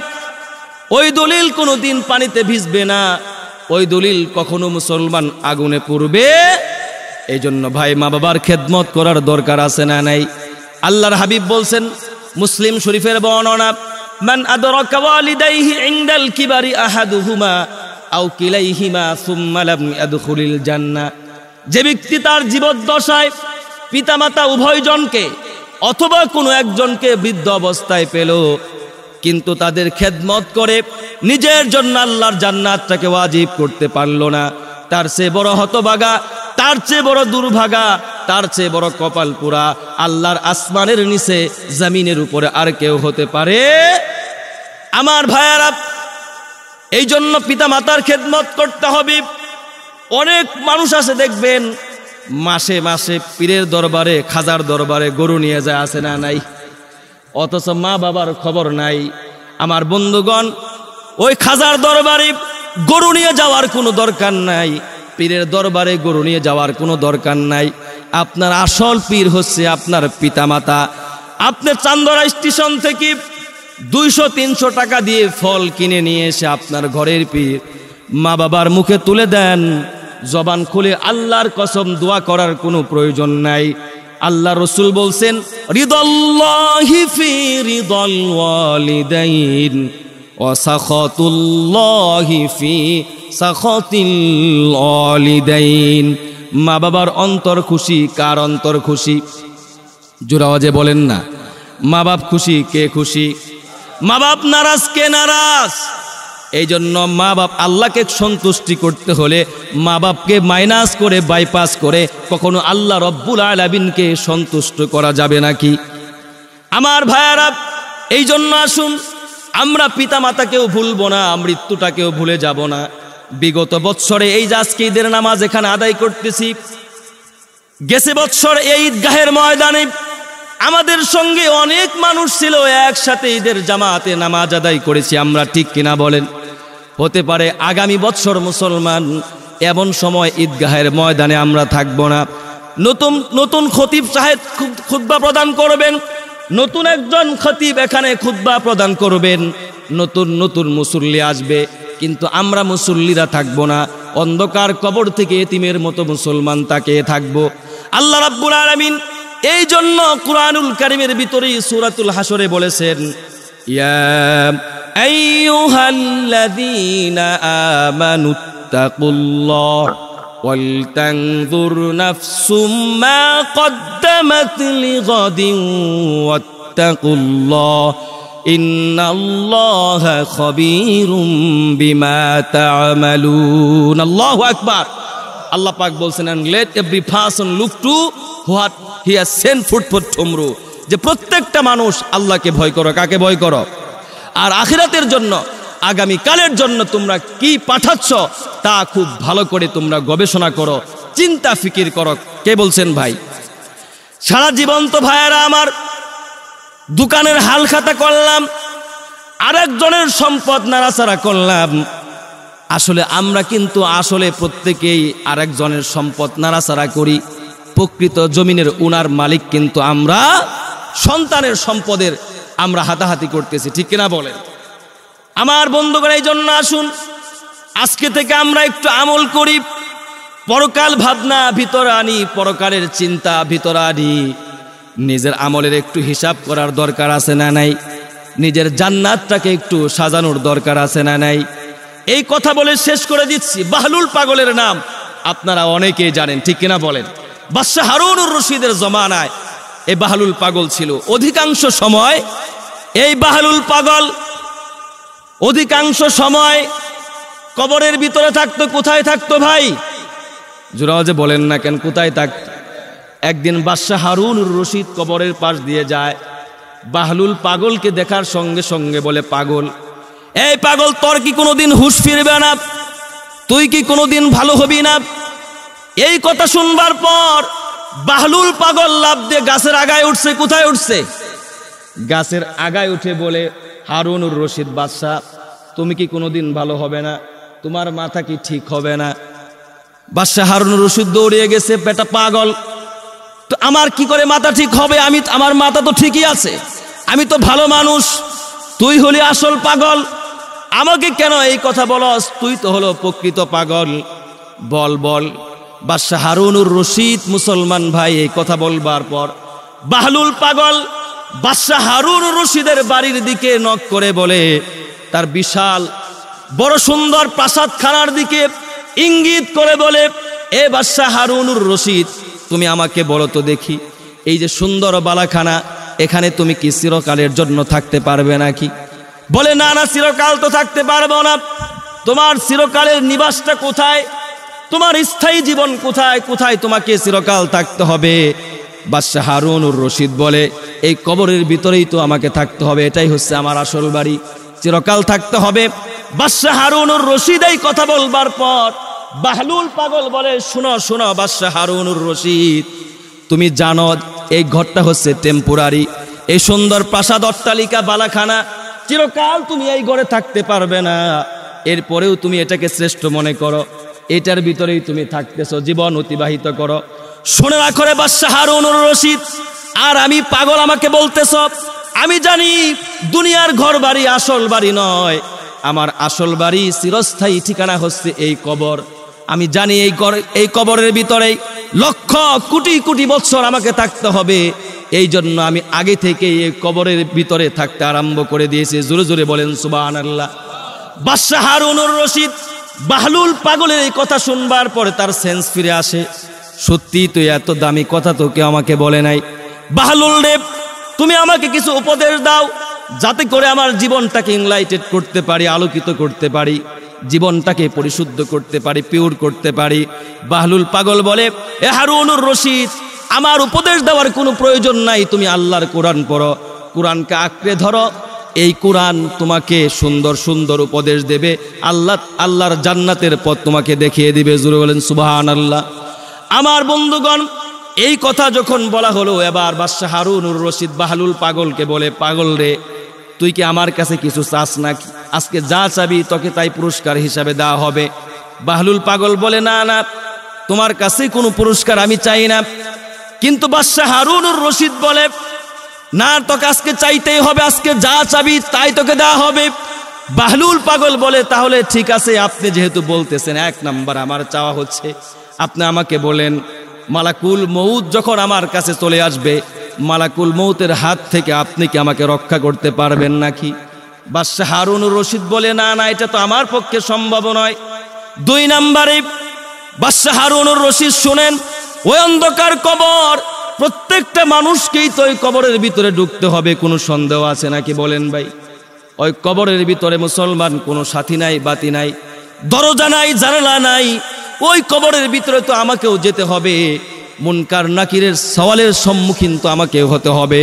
ওই দলিল কোনোদিন পানিতে ভিজবে না, ওই দলিল কখনো মুসলমান আগুনে পুড়বে। এই জন্য ভাই মা বাবার খেদমত করার দরকার আছে না নাই? আল্লাহর হাবিব বলছেন, মুসলিম শরীফের বর্ণনা, মান আদরাকা ওয়ালিদাইহি ইনদাল কিবারি আহাদুহুমা আও কিলাইহিমা সুম্মা লাম ইয়াদখুলিল জান্নাহ, যে ব্যক্তি তার জীবদ্দশায় পিতামাতা উভয়জনকে অথবা কোনো একজনকে বৃদ্ধ অবস্থায় পেল, কিন্তু তাদের খেদমত করে নিজের জন্য আল্লাহর জান্নাতটাকে ওয়াজিব করতে পারল না, তার চেয়ে বড় হতভাগা, তার চেয়ে বড় দুর্ভাগা, তার চেয়ে বড় কপাল পোড়া আল্লাহর আসমানের নিচে জমিনের উপরে আর কেউ হতে পারে? আমার ভাইয়ারা, এই জন্য পিতা মাতার খেদমত করতে হবে। অনেক মানুষ আছে দেখবেন মাসে মাসে পীরের দরবারে, খাজার দরবারে গরু নিয়ে যায়, আছে না নাই? অথচ মা বাবার খবর নাই। আমার বন্ধুগণ, ওই খাজার দরবারে গরু নিয়ে যাওয়ার কোনো দরকার নাই, পীরের দরবারে গরু নিয়ে যাওয়ার কোনো দরকার নাই। আপনার আসল পীর হচ্ছে আপনার পিতামাতা। আপনি চান্দরা স্টেশন থেকে 200-300 টাকা দিয়ে ফল কিনে নিয়ে এসে আপনার ঘরের পীর মা বাবার মুখে তুলে দেন, জবান খুলে আল্লাহর কসম দোয়া করার কোনো প্রয়োজন নাই। আল্লাহ রসুল বলছেন, রিদাল্লাহি ফি রিদাল ওয়ালিদাইন ওয়া সাখাতুল্লাহি ফি সাখাতিল ওয়ালিদাইন। মা বাবার অন্তর খুশি, কার অন্তর খুশি? জোরে আওয়াজে বলেন না, মা বাপ খুশি, কে খুশি? মা বাপ নারাজ, কে নারাজ? এই জন্য মা বাপ আল্লাহকে সন্তুষ্টি করতে হলে মা বাপকে মাইনাস করে, বাইপাস করে কখনো আল্লাহ রব্বুল আলামিনকে সন্তুষ্ট করা যাবে নাকি? আমার ভাইয়ারা, এই জন্য আসুন আমরা পিতা মাতাকেও ভুলবো না, মৃত্যুটাকেও ভুলে যাব না। বিগত বৎসরে এই যে আজকে ঈদের নামাজ এখানে আদায় করতেছি, গেছে বৎসর এই ঈদগাহের ময়দানে আমাদের সঙ্গে অনেক মানুষ ছিল, একসাথে ঈদের জামাতে নামাজ আদায় করেছি আমরা, ঠিক কিনা বলেন? হতে পারে আগামী বৎসর মুসলমান এমন সময় ঈদগাহের ময়দানে আমরা থাকবো না। নতুন নতুন খতিব সাহেব খুতবা প্রদান করবেন, নতুন একজন খতিব এখানে খুতবা প্রদান করবেন, নতুন নতুন মুসল্লি আসবে, কিন্তু আমরা মুসল্লিরা থাকবো না। অন্ধকার কবর থেকে এতিমের মতো মুসলমান তাকিয়ে থাকবো। আল্লাহ রাব্বুল আলামিন এই জন্য কুরআনুল কারীমের ভিতরে সূরাতুল হাসরে বলেছেন, ইয়া আইয়ুহাল্লাযীনা আমানুত্তাকুল্লাহ ওয়াল তানজুর নাফসুম মা কদ্দামাত লিগাদিন ওয়াত্তাকুল্লাহ ইন্নাল্লাহা খাবীরুম বিমা তা'মালুন। আল্লাহু আকবার। আল্লাহ পাক বলছেন, and let every person look to what he has sent forth for tomorrow, যে প্রত্যেকটা মানুষ আল্লাহকে ভয় করো। কাকে ভয় করো? আর আখিরাতের জন্য, আগামী কালের জন্য তোমরা কি পাঠাচ্ছ তা খুব ভালো করে তোমরা গবেষণা করো, চিন্তা ফিকির করো। কে বলছেন ভাই? সারা জীবন তো ভাইয়ারা আমার দোকানের হাল খাতা করলাম, আরেকজনের সম্পদ নাড়াচাড়া করলাম। আসলে আমরা কিন্তু আসলে প্রত্যেকেই আরেকজনের সম্পদ নাড়াচাড়া করি। প্রকৃত জমিনের উনার মালিক কিন্তু আমরা, সন্তানের সম্পদের আমরা হাতাহাতি করতেছি, ঠিক কিনা বলেন? আমার বন্ধুগণ, এই জন্য আসুন আজকে থেকে আমরা একটু আমল করি, পরকাল ভাবনা ভিতরে আনি, পরকালের চিন্তা ভিতরে আনি। নিজের আমলের একটু হিসাব করার দরকার আছে না নাই? নিজের জান্নাতটাকে একটু সাজানোর দরকার আছে না নাই? এই কথা বলে শেষ করে দিচ্ছি। বাহলুল পাগলের নাম আপনারা অনেকেই জানেন, ঠিক কিনা বলেন? বাদশাহ হারুনুর রশিদের জমানায় এই বাহলুল পাগল ছিল। অধিকাংশ সময় এই বাহলুল পাগল অধিকাংশ সময় কবরের ভিতরে থাকতো। কোথায় থাকতো ভাই? জোরাও যে বলেন না কেন, কোথায় থাকতো? একদিন বাদশাহ হারুনুর রশিদ কবরের পাশ দিয়ে যায়, বাহলুল পাগলকে দেখার সঙ্গে সঙ্গে বলে, পাগল, এই পাগল, তোর কি কোনোদিন হুঁশ ফিরবে না? তুই কি কোনোদিন ভালো হবি না? এই কথা শুনবার পর বাহলুল পাগল লাফ দিয়ে গাছের আগায় উঠছে। কোথায় উঠছে? গাছের আগায় উঠে বলে, হারুনুর রশিদ বাদশাহ, তুমি কি কোনোদিন ভালো হবে না? তোমার মাথা কি ঠিক হবে না? বাদশাহ হারুনুর রশিদ দৌড়িয়ে গেছে, বেটা পাগল, তো আমার কি করে মাথা ঠিক হবে? আমার মাথা তো ঠিকই আছে, আমি তো ভালো মানুষ, তুই হলি আসল পাগল, আমাকে কেন এই কথা বলস? তুই তো হলো প্রকৃত পাগল। বল বল। বাদশাহ হারুনুর রশিদ মুসলমান ভাই এই কথা বলবার পর বাহলুল পাগল বাদশাহ হারুনুর রশিদের বাড়ির দিকে নক করে বলে, তার বিশাল বড় সুন্দর প্রাসাদখানার দিকে ইঙ্গিত করে বলে, এ বাদশাহ হারুনুর রশিদ, তুমি আমাকে বলো তো দেখি, এই যে সুন্দর বালাখানা, এখানে তুমি কি চিরকালের জন্য থাকতে পারবে নাকি? বলে, না না, চিরকাল তো থাকতে পারবো না। তোমার চিরকালের নিবাসটা কোথায়? তোমার স্থায়ী জীবন কোথায়? কোথায় তোমাকে চিরকাল থাকতে হবে? বাদশাহ হারুনুর রশিদ বলে, এই কবরের ভিতরেই তো আমাকে থাকতে হবে, এটাই হচ্ছে আমার আসল বাড়ি, চিরকাল থাকতে হবে। বাদশাহ হারুনুর রশিদ এই কথা বলবার পর বাহলুল পাগল বলে, শোনো শোনো বাদশাহ হারুনুর রশিদ, তুমি জানো এই ঘরটা হচ্ছে টেম্পোরারি, এই সুন্দর প্রাসাদ অট্টালিকা বালাখানা, চিরকাল তুমি এই ঘরে থাকতে পারবে না। এরপরেও তুমি এটাকে শ্রেষ্ঠ মনে করো, এটার ভিতরেই তুমি থাকতেছো, জীবন অতিবাহিত করো। শুনে রাখো রে বাদশাহ হারুনুর রশিদ, আর আমি পাগল আমাকে বলতেছ? আমি জানি দুনিয়ার ঘর বাড়ি আসল বাড়ি নয়, আমার আসল বাড়ি চিরস্থায়ী ঠিকানা হচ্ছে এই কবর। আমি জানি এই কবরের ভিতরে লক্ষ কোটি কোটি বছর আমাকে থাকতে হবে, এই জন্য আমি আগে থেকে এই কবরের ভিতরে থাকতে আরম্ভ করে দিয়েছি। জোরে জোরে বলেন সুবহানাল্লাহ। বাদশাহ হারুনুর রশিদ বাহলুল পাগলের এই কথা শুনবার পরে তার সেন্স ফিরে আসে, সত্যি তো এত দামি কথা তো কেউ আমাকে বলে নাই। বাহলুল রে, তুমি আমাকে কিছু উপদেশ দাও, যাতে করে আমার জীবনটাকে ইনলাইটেড করতে পারি, আলোকিত করতে পারি, জীবনটাকে পরিশুদ্ধ করতে পারি, পিওর করতে পারি। বাহলুল পাগল বলে, এ হারুনুর রশিদ, আমার উপদেশ দেওয়ার কোনো প্রয়োজন নাই, তুমি আল্লাহর কোরআন পড়ো, কোরআনকে আঁকড়ে ধরো, এই কোরআন তোমাকে সুন্দর সুন্দর উপদেশ দেবে, আল্লাহর জান্নাতের পথ তোমাকে দেখিয়ে দিবে। জোরে বলেন সুবহানাল্লাহ। আমার বন্ধুগণ, এই কথা যখন বলা হলো, এবার বাদশাহ হারুনুর রশিদ বাহলুল পাগলকে বলে, পাগল রে, তুই কি আমার কাছে কিছু চাস নাকি? আজকে যা চাবি তোকে তাই পুরস্কার হিসাবে দেওয়া হবে। বাহলুল পাগল বলে, না না, তোমার কাছে কোনো পুরস্কার আমি চাই না। কিন্তু বাদশাহ হারুনুর রশিদ বলে, না, তোকে আজকে চাইতেই হবে, আজকে যা চাবি তাই তোকে দেওয়া হবে। বাহলুল পাগল বলে, তাহলে ঠিক আছে, আপনি যেহেতু বলতেছেন, এক নাম্বার আমার চাওয়া হচ্ছে, আপনি আমাকে বলেন, মালাকুল মউত যখন আমার কাছে চলে আসবে, মালাকুল মউতের হাত থেকে আপনি কি আমাকে রক্ষা করতে পারবেন নাকি? বাদশাহ হারুনুর রশিদ বলে, না না, এটা তো আমার পক্ষে সম্ভব নয়। দুই নাম্বারে বাদশাহ হারুনুর রশিদ শুনেন, ওই অন্ধকার কবর, প্রত্যেকটা মানুষকেই তো ওই কবরের ভিতরে ঢুকতে হবে, কোনো সন্দেহ আছে নাকি বলেন ভাই? ওই কবরের ভিতরে মুসলমান কোনো সাথী নাই, বাতি নাই, দরজা নাই, জানালা নাই, ওই কবরের ভিতরে তো আমাকেও যেতে হবে, মুনকার নাকিরের সওয়ালের সম্মুখীন তো আমাকেও হতে হবে।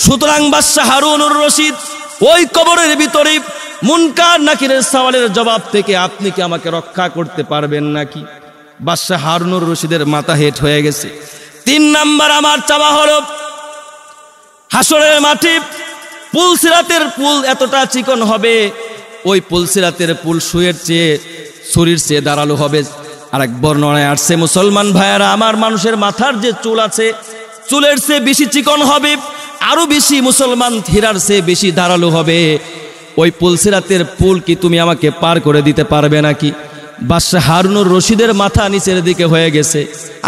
সুতরাং বাদশাহ হারুনুর রশিদ, ওই কবরের ভিতরে মুনকার নাকিরের সওয়ালের জবাব থেকে আপনি কি আমাকে রক্ষা করতে পারবেন নাকি? বাদশাহ হারুনুর রশিদের মাথা হেট হয়ে গেছে। তিন নাম্বার আমার চাওয়া হলো, হাসরের মাঠে পুলসিরাতের পুল এতটা চিকন হবে, ওই পুলসিরাতের পুল সুয়ের চেয়ে, ছুরির চেয়ে দাঁড়ালো হবে। আর এক বর্ণনায় আসছে, মুসলমান ভাইয়ারা, আমার মানুষের মাথার যে চুল আছে, চুলের চেয়ে বেশি চিকন হবে, আরো বেশি মুসলমান হীরার চেয়ে বেশি ধারালো হবে। ওই পুলসিরাতের পুল কি তুমি আমাকে পার করে দিতে পারবে নাকি? বাদশাহ হারুনুর রশিদের মাথা নিচের দিকে হয়ে গেছে,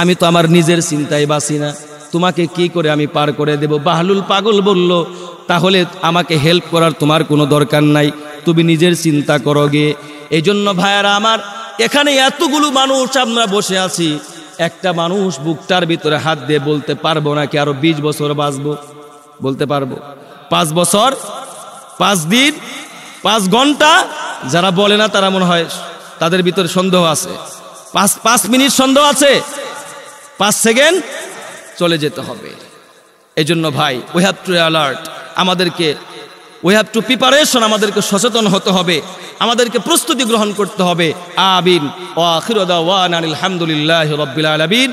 আমি তো আমার নিজের চিন্তায় বাঁচি না, তোমাকে কি করে আমি পার করে দেব? বাহলুল পাগল বলল, তাহলে আমাকে হেল্প করার তোমার কোনো দরকার নাই, তুমি নিজের চিন্তা করো গে। এই জন্য ভাইয়ারা আমার, এখানে এতগুলো মানুষ আমরা বসে আছি, একটা মানুষ বুকটার ভিতরে হাত দিয়ে বলতে পারবো নাকি আরো 20 বছর বাঁচবো? বলতে পারবো? 5 বছর, 5 দিন, 5 ঘন্টা? যারা বলে না তারা মনে হয় তাদের ভিতরে সন্দেহ আছে। 5 মিনিট সন্দেহ আছে, 5 সেকেন্ড চলে যেতে হবে। এই জন্য ভাই, উই হ্যাভ টু অ্যালার্ট, আমাদেরকে উই হ্যাভ টু প্রিপারেশন, আমাদেরকে সচেতন হতে হবে, আমাদেরকে প্রস্তুতি গ্রহণ করতে হবে। আমিন। ওয়া আখিরু দাওয়ানা আলহামদুলিল্লাহি রাব্বিল আলামিন।